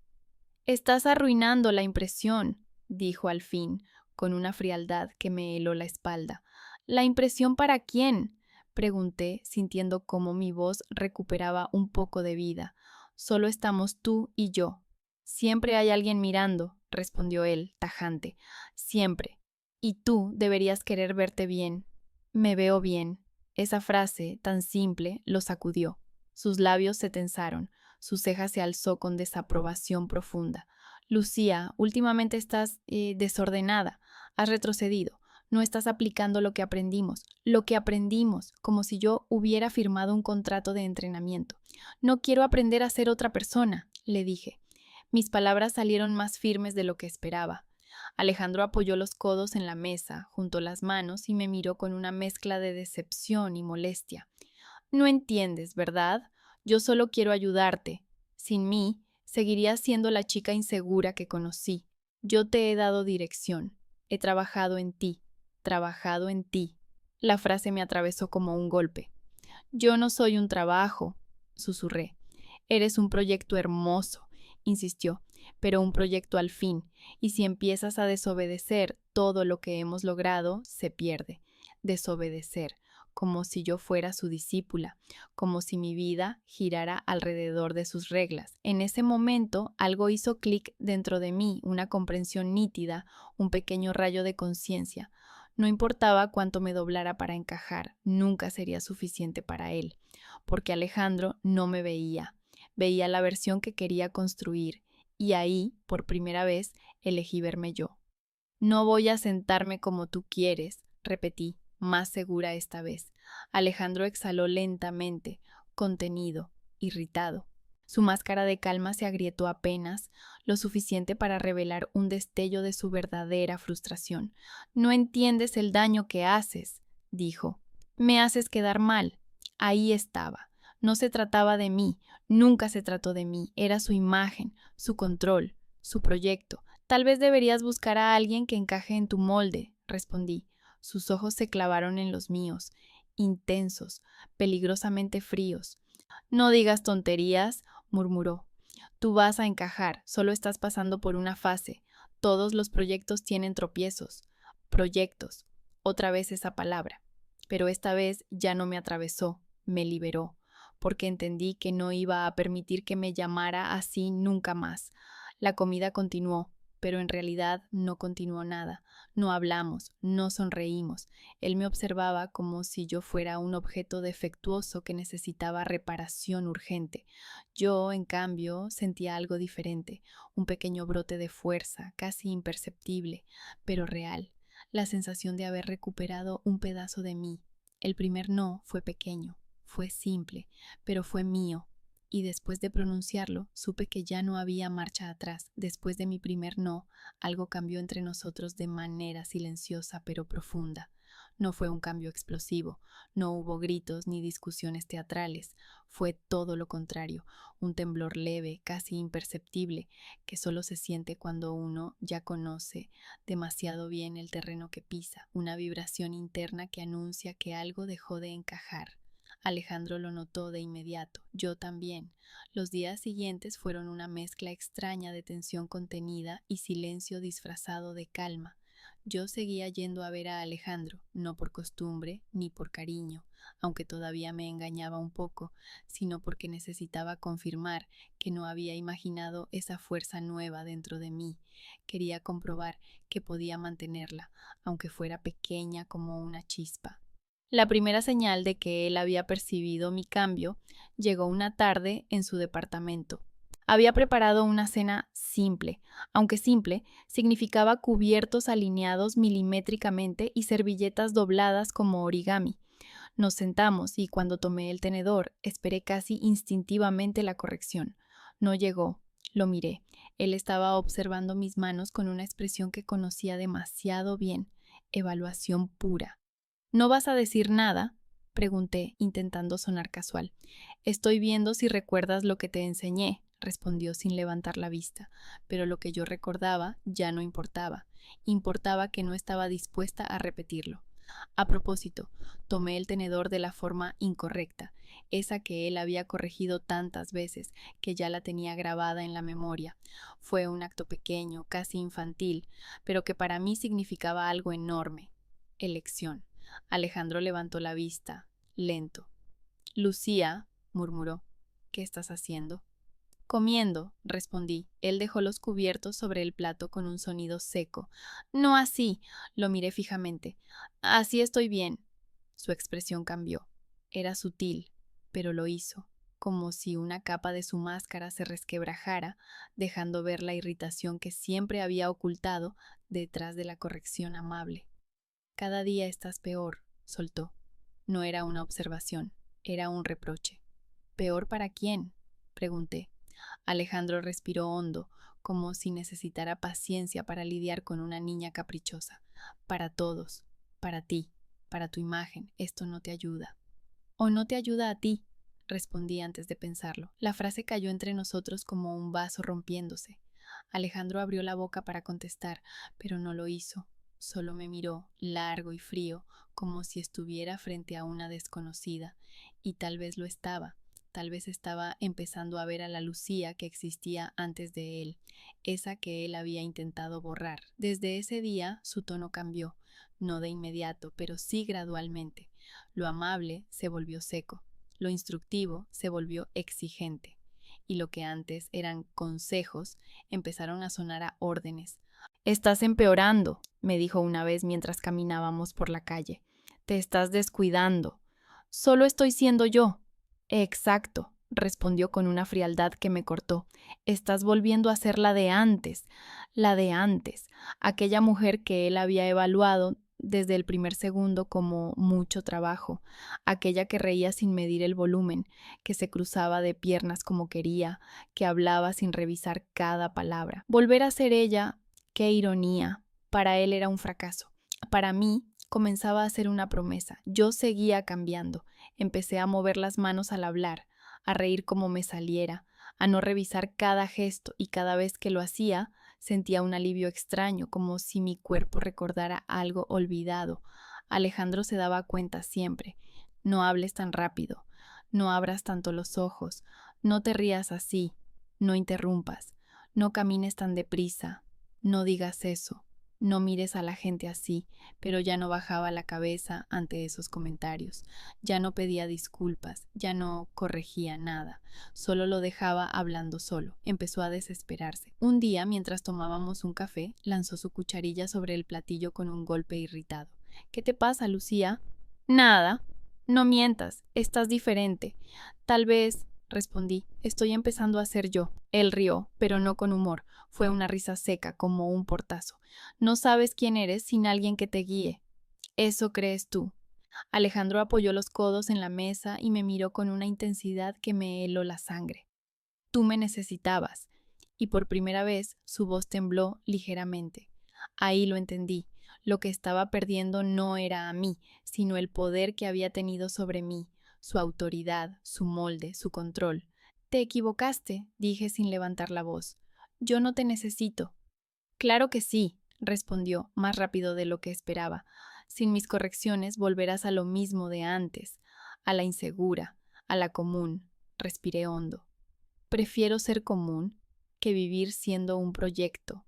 Estás arruinando la impresión, dijo al fin, con una frialdad que me heló la espalda. ¿La impresión para quién? Pregunté, sintiendo cómo mi voz recuperaba un poco de vida. Solo estamos tú y yo. Siempre hay alguien mirando, respondió él, tajante. Siempre. Y tú deberías querer verte bien. Me veo bien. Esa frase, tan simple, lo sacudió. Sus labios se tensaron, su ceja se alzó con desaprobación profunda. Lucía, últimamente estás desordenada, has retrocedido, no estás aplicando lo que aprendimos, como si yo hubiera firmado un contrato de entrenamiento. No quiero aprender a ser otra persona, le dije. Mis palabras salieron más firmes de lo que esperaba. Alejandro apoyó los codos en la mesa, juntó las manos y me miró con una mezcla de decepción y molestia. No entiendes, ¿verdad? Yo solo quiero ayudarte. Sin mí, seguirías siendo la chica insegura que conocí. Yo te he dado dirección. He trabajado en ti. Trabajado en ti. La frase me atravesó como un golpe. Yo no soy un trabajo, susurré. Eres un proyecto hermoso, insistió, pero un proyecto al fin, y si empiezas a desobedecer, todo lo que hemos logrado se pierde. Desobedecer, como si yo fuera su discípula, como si mi vida girara alrededor de sus reglas. En ese momento algo hizo clic dentro de mí, una comprensión nítida, un pequeño rayo de conciencia. No importaba cuánto me doblara para encajar, nunca sería suficiente para él, porque Alejandro no me veía. Veía la versión que quería construir, y ahí, por primera vez, elegí verme yo. No voy a sentarme como tú quieres, repetí, más segura esta vez. Alejandro exhaló lentamente, contenido, irritado. Su máscara de calma se agrietó apenas, lo suficiente para revelar un destello de su verdadera frustración. No entiendes el daño que haces, dijo. Me haces quedar mal. Ahí estaba. No se trataba de mí, nunca se trató de mí, era su imagen, su control, su proyecto. Tal vez deberías buscar a alguien que encaje en tu molde, respondí. Sus ojos se clavaron en los míos, intensos, peligrosamente fríos. No digas tonterías, murmuró. Tú vas a encajar, solo estás pasando por una fase. Todos los proyectos tienen tropiezos. Proyectos. Otra vez esa palabra. Pero esta vez ya no me atravesó, me liberó, porque entendí que no iba a permitir que me llamara así nunca más. La comida continuó, pero en realidad no continuó nada. No hablamos, no sonreímos. Él me observaba como si yo fuera un objeto defectuoso que necesitaba reparación urgente. Yo, en cambio, sentía algo diferente, un pequeño brote de fuerza, casi imperceptible, pero real, la sensación de haber recuperado un pedazo de mí. El primer no fue pequeño, fue simple, pero fue mío. Y después de pronunciarlo, supe que ya no había marcha atrás. Después de mi primer no, algo cambió entre nosotros de manera silenciosa pero profunda. No fue un cambio explosivo, no hubo gritos ni discusiones teatrales, fue todo lo contrario, un temblor leve, casi imperceptible, que solo se siente cuando uno ya conoce demasiado bien el terreno que pisa, una vibración interna que anuncia que algo dejó de encajar. Alejandro lo notó de inmediato, yo también. Los días siguientes fueron una mezcla extraña de tensión contenida y silencio disfrazado de calma. Yo seguía yendo a ver a Alejandro, no por costumbre ni por cariño, aunque todavía me engañaba un poco, sino porque necesitaba confirmar que no había imaginado esa fuerza nueva dentro de mí. Quería comprobar que podía mantenerla, aunque fuera pequeña como una chispa. La primera señal de que él había percibido mi cambio llegó una tarde en su departamento. Había preparado una cena simple, aunque simple significaba cubiertos alineados milimétricamente y servilletas dobladas como origami. Nos sentamos y cuando tomé el tenedor esperé casi instintivamente la corrección. No llegó. Lo miré. Él estaba observando mis manos con una expresión que conocía demasiado bien. Evaluación pura. ¿No vas a decir nada?, pregunté, intentando sonar casual. Estoy viendo si recuerdas lo que te enseñé, respondió sin levantar la vista, pero lo que yo recordaba ya no importaba. Importaba que no estaba dispuesta a repetirlo. A propósito, tomé el tenedor de la forma incorrecta, esa que él había corregido tantas veces que ya la tenía grabada en la memoria. Fue un acto pequeño, casi infantil, pero que para mí significaba algo enorme. Elección. Alejandro levantó la vista, lento. Lucía, murmuró, ¿qué estás haciendo? Comiendo, respondí. Él dejó los cubiertos sobre el plato con un sonido seco. No así, lo miré fijamente. Así estoy bien. Su expresión cambió. Era sutil, pero lo hizo, como si una capa de su máscara se resquebrajara, dejando ver la irritación que siempre había ocultado detrás de la corrección amable. Cada día estás peor, soltó. No era una observación, era un reproche. ¿Peor para quién?, pregunté. Alejandro respiró hondo, como si necesitara paciencia para lidiar con una niña caprichosa. Para todos, para ti, para tu imagen, esto no te ayuda. ¿O no te ayuda a ti?, respondí antes de pensarlo. La frase cayó entre nosotros como un vaso rompiéndose. Alejandro abrió la boca para contestar, pero no lo hizo. Solo me miró, largo y frío, como si estuviera frente a una desconocida, y tal vez lo estaba. Tal vez estaba empezando a ver a la Lucía que existía antes de él, esa que él había intentado borrar. Desde ese día su tono cambió, no de inmediato, pero sí gradualmente. Lo amable se volvió seco, lo instructivo se volvió exigente, y lo que antes eran consejos empezaron a sonar a órdenes. Estás empeorando, me dijo una vez mientras caminábamos por la calle. Te estás descuidando. Solo estoy siendo yo. Exacto, respondió con una frialdad que me cortó. Estás volviendo a ser la de antes, aquella mujer que él había evaluado desde el primer segundo como mucho trabajo, aquella que reía sin medir el volumen, que se cruzaba de piernas como quería, que hablaba sin revisar cada palabra. Volver a ser ella, qué ironía, para él era un fracaso. Para mí, comenzaba a ser una promesa. Yo seguía cambiando. Empecé a mover las manos al hablar, a reír como me saliera, a no revisar cada gesto, y cada vez que lo hacía sentía un alivio extraño, como si mi cuerpo recordara algo olvidado. Alejandro se daba cuenta siempre. No hables tan rápido, no abras tanto los ojos, no te rías así, no interrumpas, no camines tan deprisa, no digas eso. No mires a la gente así, pero ya no bajaba la cabeza ante esos comentarios, ya no pedía disculpas, ya no corregía nada, solo lo dejaba hablando solo. Empezó a desesperarse. Un día, mientras tomábamos un café, lanzó su cucharilla sobre el platillo con un golpe irritado. ¿Qué te pasa, Lucía? Nada. No mientas, estás diferente. Tal vez, respondí, estoy empezando a ser yo. Él rió, pero no con humor. Fue una risa seca, como un portazo. No sabes quién eres sin alguien que te guíe. Eso crees tú. Alejandro apoyó los codos en la mesa y me miró con una intensidad que me heló la sangre. Tú me necesitabas. Y por primera vez su voz tembló ligeramente. Ahí lo entendí. Lo que estaba perdiendo no era a mí, sino el poder que había tenido sobre mí, su autoridad, su molde, su control. Te equivocaste, dije sin levantar la voz. Yo no te necesito. Claro que sí, respondió, más rápido de lo que esperaba. Sin mis correcciones volverás a lo mismo de antes, a la insegura, a la común. Respiré hondo. Prefiero ser común que vivir siendo un proyecto.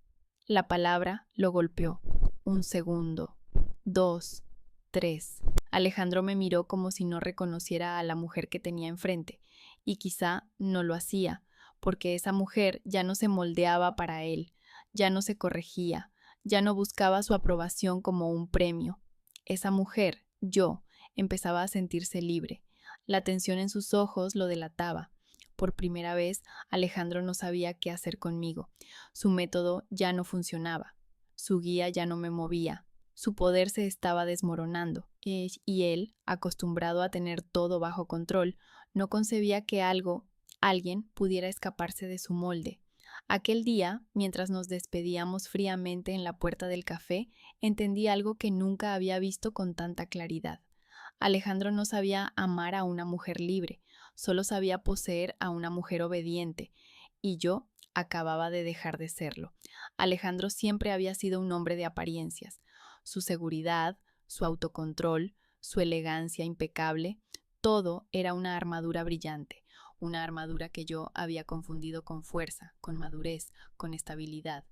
La palabra lo golpeó. Un segundo. Dos. Tres. Alejandro me miró como si no reconociera a la mujer que tenía enfrente, y quizá no lo hacía, porque esa mujer ya no se moldeaba para él, ya no se corregía, ya no buscaba su aprobación como un premio. Esa mujer, yo, empezaba a sentirse libre. La tensión en sus ojos lo delataba. Por primera vez, Alejandro no sabía qué hacer conmigo. Su método ya no funcionaba. Su guía ya no me movía. Su poder se estaba desmoronando. Y él, acostumbrado a tener todo bajo control, no concebía que alguien pudiera escaparse de su molde. Aquel día, mientras nos despedíamos fríamente en la puerta del café, entendí algo que nunca había visto con tanta claridad. Alejandro no sabía amar a una mujer libre, solo sabía poseer a una mujer obediente, y yo acababa de dejar de serlo. Alejandro siempre había sido un hombre de apariencias. Su seguridad, su autocontrol, su elegancia impecable, todo era una armadura brillante, una armadura que yo había confundido con fuerza, con madurez, con estabilidad.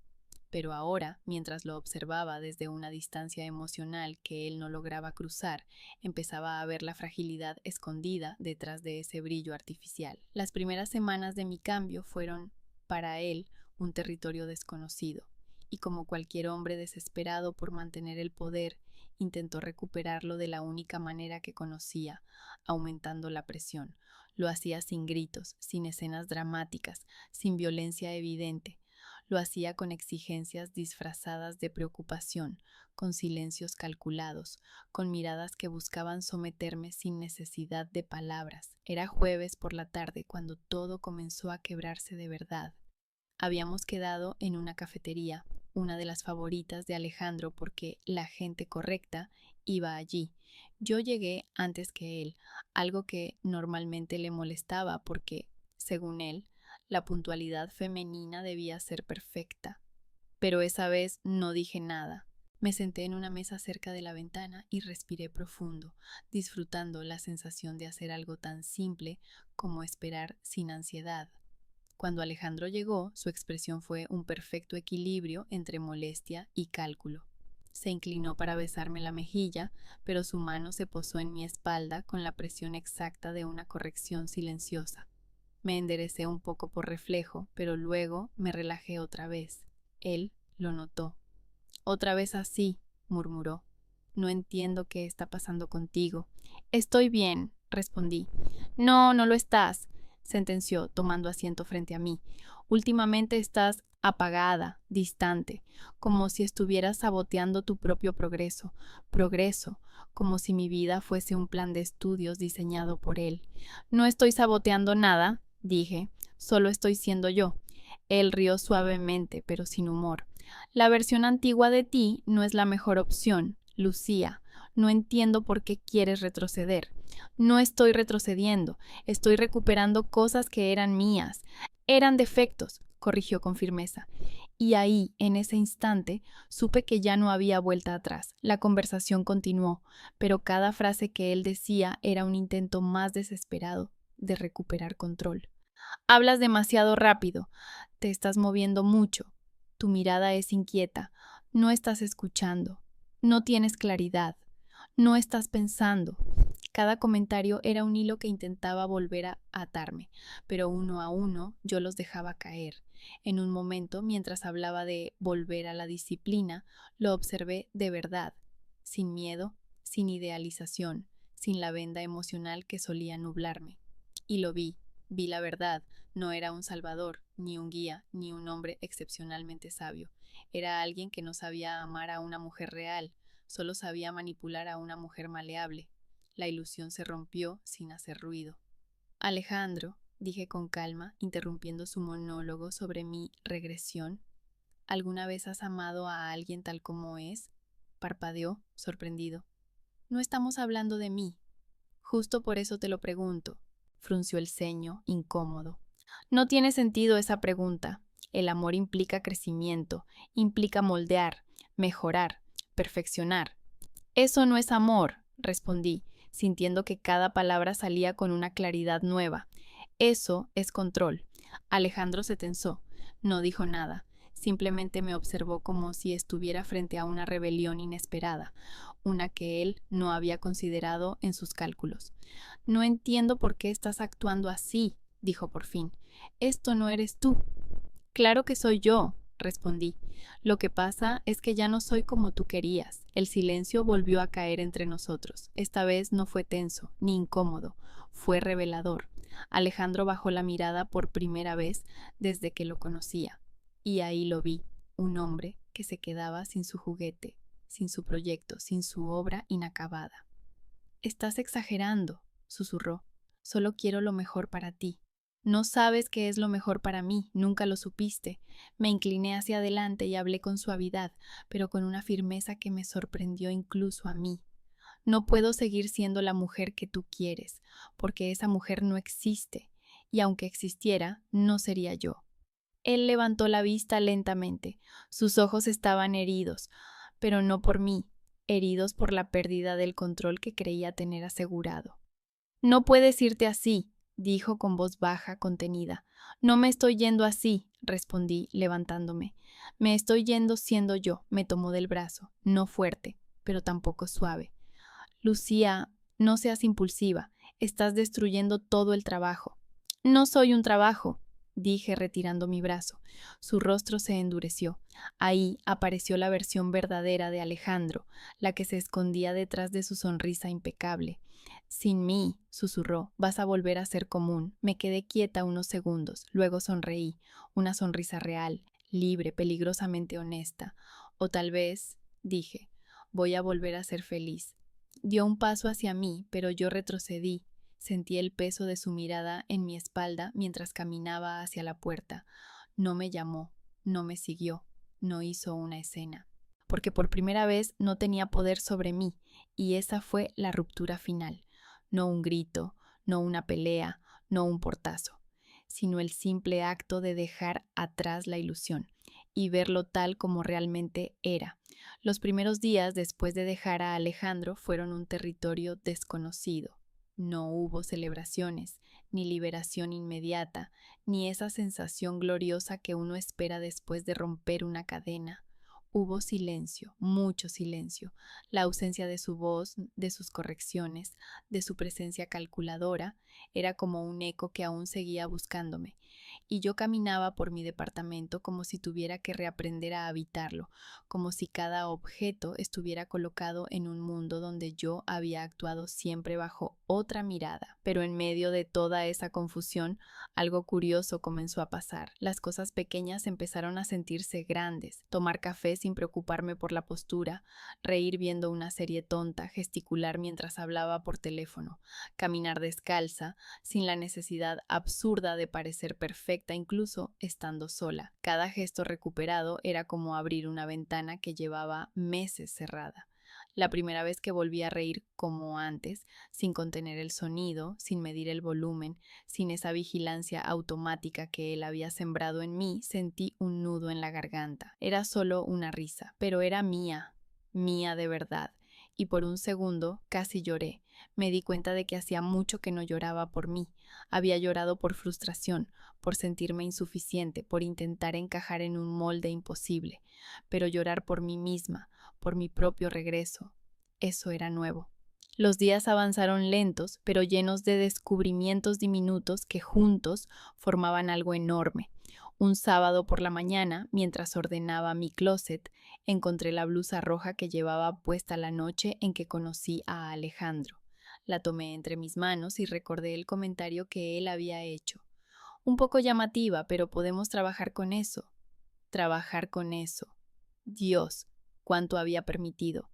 Pero ahora, mientras lo observaba desde una distancia emocional que él no lograba cruzar, empezaba a ver la fragilidad escondida detrás de ese brillo artificial. Las primeras semanas de mi cambio fueron, para él, un territorio desconocido, y como cualquier hombre desesperado por mantener el poder, intentó recuperarlo de la única manera que conocía, aumentando la presión. Lo hacía sin gritos, sin escenas dramáticas, sin violencia evidente. Lo hacía con exigencias disfrazadas de preocupación, con silencios calculados, con miradas que buscaban someterme sin necesidad de palabras. Era jueves por la tarde cuando todo comenzó a quebrarse de verdad. Habíamos quedado en una cafetería, una de las favoritas de Alejandro porque la gente correcta iba allí. Yo llegué antes que él, algo que normalmente le molestaba porque, según él, la puntualidad femenina debía ser perfecta. Pero esa vez no dije nada. Me senté en una mesa cerca de la ventana y respiré profundo, disfrutando la sensación de hacer algo tan simple como esperar sin ansiedad. Cuando Alejandro llegó, su expresión fue un perfecto equilibrio entre molestia y cálculo. Se inclinó para besarme la mejilla, pero su mano se posó en mi espalda con la presión exacta de una corrección silenciosa. Me enderecé un poco por reflejo, pero luego me relajé otra vez. Él lo notó. Otra vez así, murmuró. No entiendo qué está pasando contigo. Estoy bien, respondí. No, no lo estás, sentenció, tomando asiento frente a mí. Últimamente estás apagada, distante, como si estuvieras saboteando tu propio progreso. Progreso, como si mi vida fuese un plan de estudios diseñado por él. No estoy saboteando nada, dije, solo estoy siendo yo. Él rió suavemente, pero sin humor. La versión antigua de ti no es la mejor opción, Lucía. No entiendo por qué quieres retroceder. No estoy retrocediendo, estoy recuperando cosas que eran mías. Eran defectos, corrigió con firmeza. Y ahí, en ese instante, supe que ya no había vuelta atrás. La conversación continuó, pero cada frase que él decía era un intento más desesperado de recuperar control. Hablas demasiado rápido, te estás moviendo mucho, tu mirada es inquieta, no estás escuchando, no tienes claridad, no estás pensando. Cada comentario era un hilo que intentaba volver a atarme, pero uno a uno yo los dejaba caer. En un momento, mientras hablaba de volver a la disciplina, lo observé de verdad, sin miedo, sin idealización, sin la venda emocional que solía nublarme. Y lo vi la verdad, no era un salvador, ni un guía, ni un hombre excepcionalmente sabio. Era alguien que no sabía amar a una mujer real, solo sabía manipular a una mujer maleable. La ilusión se rompió sin hacer ruido. Alejandro, dije con calma, interrumpiendo su monólogo sobre mi regresión, ¿alguna vez has amado a alguien tal como es? Parpadeó, sorprendido. No estamos hablando de mí. Justo por eso te lo pregunto. Frunció el ceño, incómodo. No tiene sentido esa pregunta. El amor implica crecimiento, implica moldear, mejorar, perfeccionar. Eso no es amor, respondí, sintiendo que cada palabra salía con una claridad nueva. Eso es control. Alejandro se tensó. No dijo nada. Simplemente me observó como si estuviera frente a una rebelión inesperada, una que él no había considerado en sus cálculos. No entiendo por qué estás actuando así, dijo por fin. Esto no eres tú. Claro que soy yo, respondí. Lo que pasa es que ya no soy como tú querías. El silencio volvió a caer entre nosotros. Esta vez no fue tenso, ni incómodo, fue revelador. Alejandro bajó la mirada por primera vez desde que lo conocía. Y ahí lo vi, un hombre que se quedaba sin su juguete, sin su proyecto, sin su obra inacabada. Estás exagerando, susurró. Solo quiero lo mejor para ti. No sabes qué es lo mejor para mí, nunca lo supiste. Me incliné hacia adelante y hablé con suavidad, pero con una firmeza que me sorprendió incluso a mí. No puedo seguir siendo la mujer que tú quieres, porque esa mujer no existe, y aunque existiera, no sería yo. Él levantó la vista lentamente. Sus ojos estaban heridos, pero no por mí, heridos por la pérdida del control que creía tener asegurado. No puedes irte así, dijo con voz baja, contenida. No me estoy yendo así, respondí, levantándome. Me estoy yendo siendo yo, me tomó del brazo, no fuerte, pero tampoco suave. Lucía, no seas impulsiva, estás destruyendo todo el trabajo. No soy un trabajo, dije retirando mi brazo. Su rostro se endureció. Ahí apareció la versión verdadera de Alejandro, la que se escondía detrás de su sonrisa impecable. Sin mí, susurró, vas a volver a ser común. Me quedé quieta unos segundos, luego sonreí, una sonrisa real, libre, peligrosamente honesta. O tal vez, dije, voy a volver a ser feliz. Dio un paso hacia mí, pero yo retrocedí. Sentí el peso de su mirada en mi espalda mientras caminaba hacia la puerta. No me llamó, no me siguió, no hizo una escena. Porque por primera vez no tenía poder sobre mí, y esa fue la ruptura final. No un grito, no una pelea, no un portazo, sino el simple acto de dejar atrás la ilusión y verlo tal como realmente era. Los primeros días después de dejar a Alejandro fueron un territorio desconocido. No hubo celebraciones, ni liberación inmediata, ni esa sensación gloriosa que uno espera después de romper una cadena. Hubo silencio, mucho silencio, la ausencia de su voz, de sus correcciones, de su presencia calculadora, era como un eco que aún seguía buscándome, y yo caminaba por mi departamento como si tuviera que reaprender a habitarlo, como si cada objeto estuviera colocado en un mundo donde yo había actuado siempre bajo otra mirada. Pero en medio de toda esa confusión, algo curioso comenzó a pasar. Las cosas pequeñas empezaron a sentirse grandes. Tomar café sin preocuparme por la postura, reír viendo una serie tonta, gesticular mientras hablaba por teléfono, caminar descalza, sin la necesidad absurda de parecer perfecta incluso estando sola. Cada gesto recuperado era como abrir una ventana que llevaba meses cerrada. La primera vez que volví a reír como antes, sin contener el sonido, sin medir el volumen, sin esa vigilancia automática que él había sembrado en mí, sentí un nudo en la garganta. Era solo una risa, pero era mía, mía de verdad. Y por un segundo casi lloré. Me di cuenta de que hacía mucho que no lloraba por mí. Había llorado por frustración, por sentirme insuficiente, por intentar encajar en un molde imposible. Pero llorar por mí misma, por mi propio regreso, eso era nuevo. Los días avanzaron lentos, pero llenos de descubrimientos diminutos que juntos formaban algo enorme. Un sábado por la mañana, mientras ordenaba mi closet, encontré la blusa roja que llevaba puesta la noche en que conocí a Alejandro. La tomé entre mis manos y recordé el comentario que él había hecho. Un poco llamativa, pero podemos trabajar con eso. Trabajar con eso. Dios, cuánto había permitido.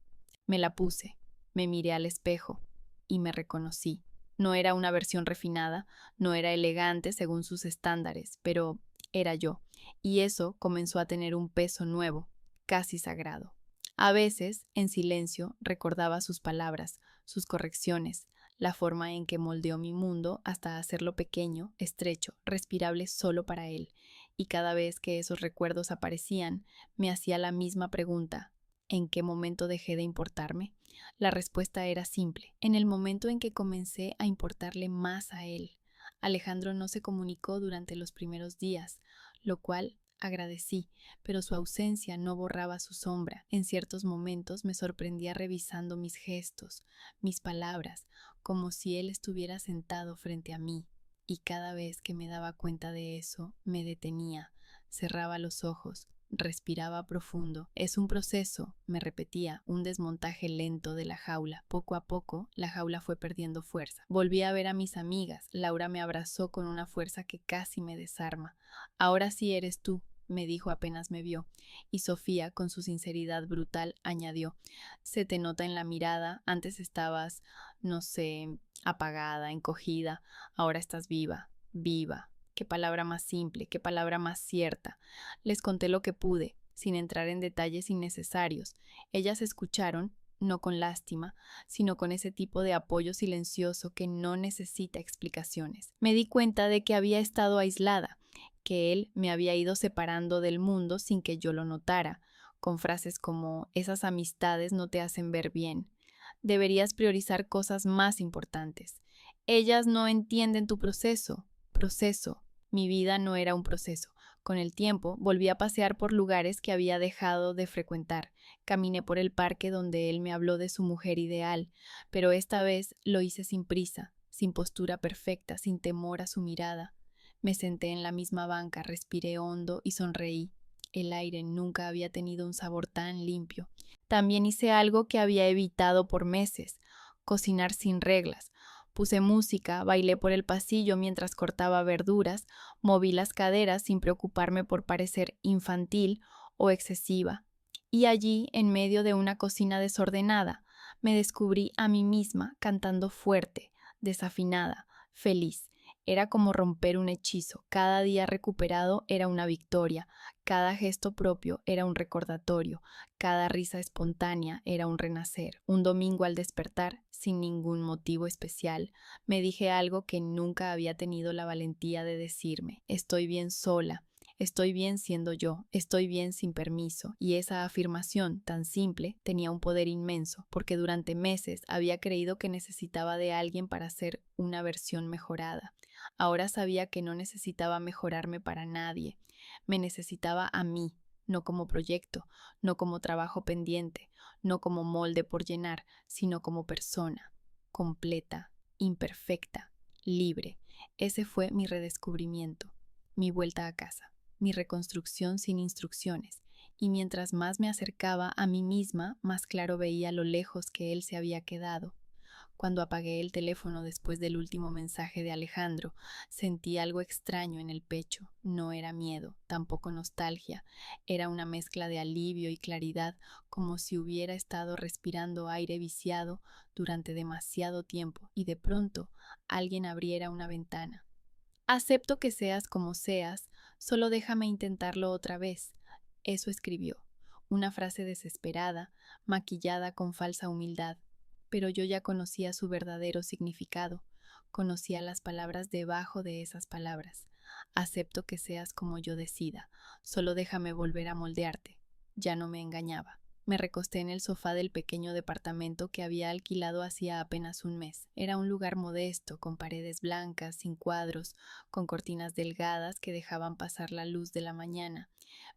Me la puse, me miré al espejo. y me reconocí. No era una versión refinada, no era elegante según sus estándares, pero era yo, y eso comenzó a tener un peso nuevo, casi sagrado. A veces, en silencio, recordaba sus palabras, sus correcciones, la forma en que moldeó mi mundo hasta hacerlo pequeño, estrecho, respirable solo para él, y cada vez que esos recuerdos aparecían, me hacía la misma pregunta: ¿en qué momento dejé de importarme? La respuesta era simple: en el momento en que comencé a importarle más a él. Alejandro no se comunicó durante los primeros días, lo cual agradecí, pero su ausencia no borraba su sombra. En ciertos momentos me sorprendía revisando mis gestos, mis palabras, como si él estuviera sentado frente a mí, y cada vez que me daba cuenta de eso, me detenía, cerraba los ojos, respiraba profundo. Es un proceso, me repetía, un desmontaje lento de la jaula. Poco a poco, la jaula fue perdiendo fuerza. Volví a ver a mis amigas. Laura me abrazó con una fuerza que casi me desarma. Ahora sí eres tú, me dijo apenas me vio. Y Sofía, con su sinceridad brutal, añadió: se te nota en la mirada, antes estabas, no sé, apagada, encogida, ahora estás viva, viva. Qué palabra más simple, qué palabra más cierta. Les conté lo que pude, sin entrar en detalles innecesarios. Ellas escucharon, no con lástima, sino con ese tipo de apoyo silencioso que no necesita explicaciones. Me di cuenta de que había estado aislada, que él me había ido separando del mundo sin que yo lo notara, con frases como: esas amistades no te hacen ver bien, deberías priorizar cosas más importantes, ellas no entienden tu proceso. Mi vida no era un proceso. Con el tiempo, volví a pasear por lugares que había dejado de frecuentar. Caminé por el parque donde él me habló de su mujer ideal, pero esta vez lo hice sin prisa, sin postura perfecta, sin temor a su mirada. Me senté en la misma banca, respiré hondo y sonreí. El aire nunca había tenido un sabor tan limpio. También hice algo que había evitado por meses: cocinar sin reglas. Puse música, bailé por el pasillo mientras cortaba verduras, moví las caderas sin preocuparme por parecer infantil o excesiva. Y allí, en medio de una cocina desordenada, me descubrí a mí misma cantando fuerte, desafinada, feliz. Era como romper un hechizo. Cada día recuperado era una victoria, cada gesto propio era un recordatorio, cada risa espontánea era un renacer. Un domingo al despertar, sin ningún motivo especial, me dije algo que nunca había tenido la valentía de decirme: estoy bien sola. Estoy bien siendo yo, estoy bien sin permiso, y esa afirmación tan simple tenía un poder inmenso, porque durante meses había creído que necesitaba de alguien para ser una versión mejorada. Ahora sabía que no necesitaba mejorarme para nadie, me necesitaba a mí, no como proyecto, no como trabajo pendiente, no como molde por llenar, sino como persona, completa, imperfecta, libre. Ese fue mi redescubrimiento, mi vuelta a casa, mi reconstrucción sin instrucciones, y mientras más me acercaba a mí misma, más claro veía lo lejos que él se había quedado. Cuando apagué el teléfono después del último mensaje de Alejandro, sentí algo extraño en el pecho. No era miedo, tampoco nostalgia. Era una mezcla de alivio y claridad, como si hubiera estado respirando aire viciado durante demasiado tiempo y de pronto alguien abriera una ventana. Acepto que seas como seas, solo déjame intentarlo otra vez. Eso escribió. Una frase desesperada, maquillada con falsa humildad. Pero yo ya conocía su verdadero significado, conocía las palabras debajo de esas palabras. Acepto que seas como yo decida, solo déjame volver a moldearte. Ya no me engañaba. Me recosté en el sofá del pequeño departamento que había alquilado hacía apenas un mes. Era un lugar modesto, con paredes blancas, sin cuadros, con cortinas delgadas que dejaban pasar la luz de la mañana,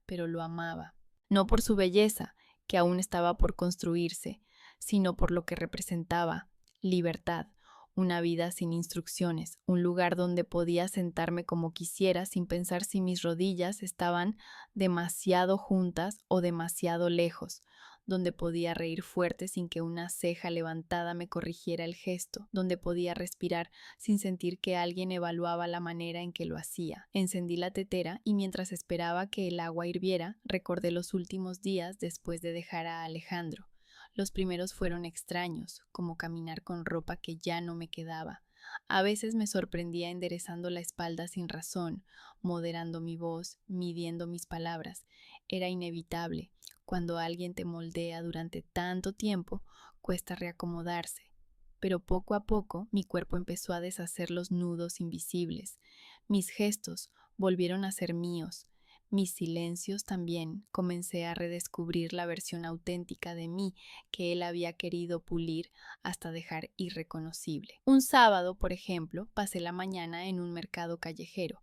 pero lo amaba. No por su belleza, que aún estaba por construirse, sino por lo que representaba: libertad, una vida sin instrucciones, un lugar donde podía sentarme como quisiera sin pensar si mis rodillas estaban demasiado juntas o demasiado lejos, donde podía reír fuerte sin que una ceja levantada me corrigiera el gesto, donde podía respirar sin sentir que alguien evaluaba la manera en que lo hacía. Encendí la tetera y mientras esperaba que el agua hirviera, recordé los últimos días después de dejar a Alejandro. Los primeros fueron extraños, como caminar con ropa que ya no me quedaba. A veces me sorprendía enderezando la espalda sin razón, moderando mi voz, midiendo mis palabras. Era inevitable. Cuando alguien te moldea durante tanto tiempo, cuesta reacomodarse. Pero poco a poco mi cuerpo empezó a deshacer los nudos invisibles. Mis gestos volvieron a ser míos. Mis silencios también. Comencé a redescubrir la versión auténtica de mí que él había querido pulir hasta dejar irreconocible. Un sábado, por ejemplo, pasé la mañana en un mercado callejero.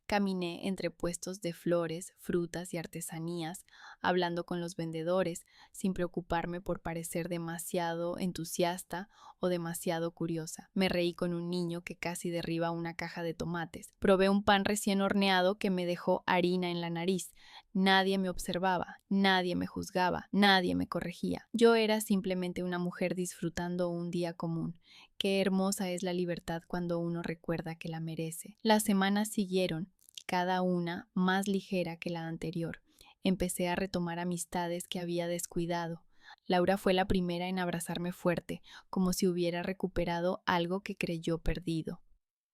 Caminé entre puestos de flores, frutas y artesanías, hablando con los vendedores, sin preocuparme por parecer demasiado entusiasta o demasiado curiosa. Me reí con un niño que casi derriba una caja de tomates. Probé un pan recién horneado que me dejó harina en la nariz. Nadie me observaba, nadie me juzgaba, nadie me corregía. Yo era simplemente una mujer disfrutando un día común. Qué hermosa es la libertad cuando uno recuerda que la merece. Las semanas siguieron, cada una más ligera que la anterior. Empecé a retomar amistades que había descuidado. Laura fue la primera en abrazarme fuerte, como si hubiera recuperado algo que creyó perdido.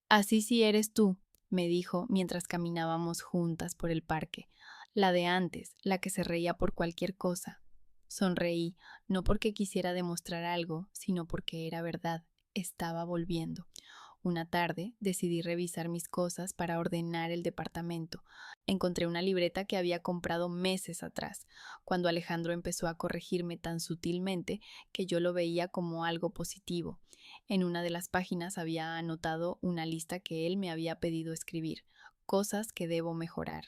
Así sí eres tú, me dijo mientras caminábamos juntas por el parque. La de antes, la que se reía por cualquier cosa. Sonreí, no porque quisiera demostrar algo, sino porque era verdad. Estaba volviendo. Una tarde decidí revisar mis cosas para ordenar el departamento. Encontré una libreta que había comprado meses atrás, cuando Alejandro empezó a corregirme tan sutilmente que yo lo veía como algo positivo. En una de las páginas había anotado una lista que él me había pedido escribir, cosas que debo mejorar.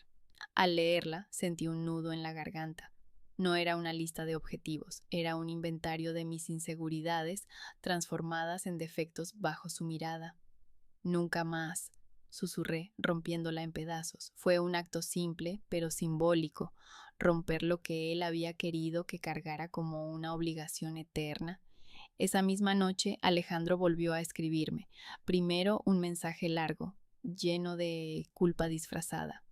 Al leerla sentí un nudo en la garganta. No era una lista de objetivos, era un inventario de mis inseguridades transformadas en defectos bajo su mirada. Nunca más, susurré, rompiéndola en pedazos. Fue un acto simple, pero simbólico, romper lo que él había querido que cargara como una obligación eterna. Esa misma noche Alejandro volvió a escribirme. Primero un mensaje largo, lleno de culpa disfrazada.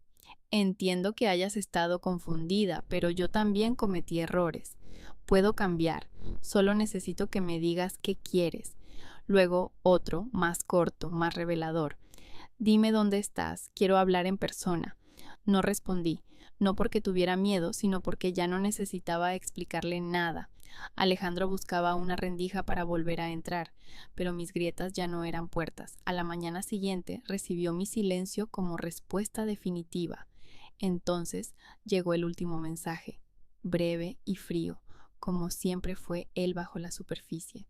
Entiendo que hayas estado confundida, pero yo también cometí errores. Puedo cambiar, solo necesito que me digas qué quieres. Luego otro, más corto, más revelador. Dime dónde estás, quiero hablar en persona. No respondí, no porque tuviera miedo, sino porque ya no necesitaba explicarle nada. Alejandro buscaba una rendija para volver a entrar, pero mis grietas ya no eran puertas. A la mañana siguiente recibió mi silencio como respuesta definitiva. Entonces llegó el último mensaje, breve y frío, como siempre fue él bajo la superficie.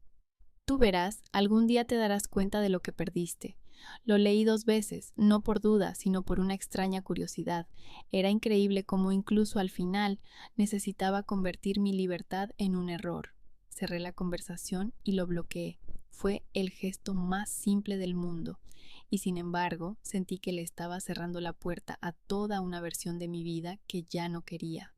Tú verás, algún día te darás cuenta de lo que perdiste. Lo leí 2 veces, no por duda, sino por una extraña curiosidad. Era increíble cómo incluso al final necesitaba convertir mi libertad en un error. Cerré la conversación y lo bloqueé. Fue el gesto más simple del mundo, y sin embargo sentí que le estaba cerrando la puerta a toda una versión de mi vida que ya no quería.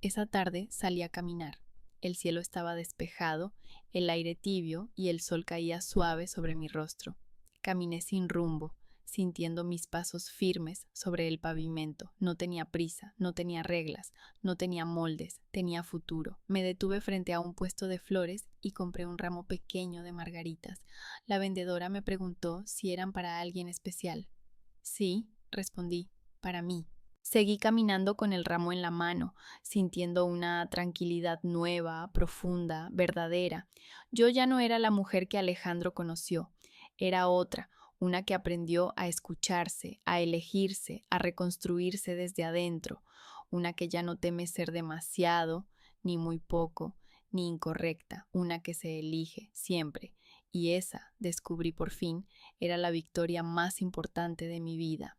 Esa tarde salí a caminar. El cielo estaba despejado, el aire tibio y el sol caía suave sobre mi rostro. Caminé sin rumbo, sintiendo mis pasos firmes sobre el pavimento. No tenía prisa, no tenía reglas, no tenía moldes, tenía futuro. Me detuve frente a un puesto de flores y compré un ramo pequeño de margaritas. La vendedora me preguntó si eran para alguien especial. Sí, respondí, para mí. Seguí caminando con el ramo en la mano, sintiendo una tranquilidad nueva, profunda, verdadera. Yo ya no era la mujer que Alejandro conoció, era otra, una que aprendió a escucharse, a elegirse, a reconstruirse desde adentro, una que ya no teme ser demasiado, ni muy poco, ni incorrecta, una que se elige siempre. Y esa, descubrí por fin, era la victoria más importante de mi vida.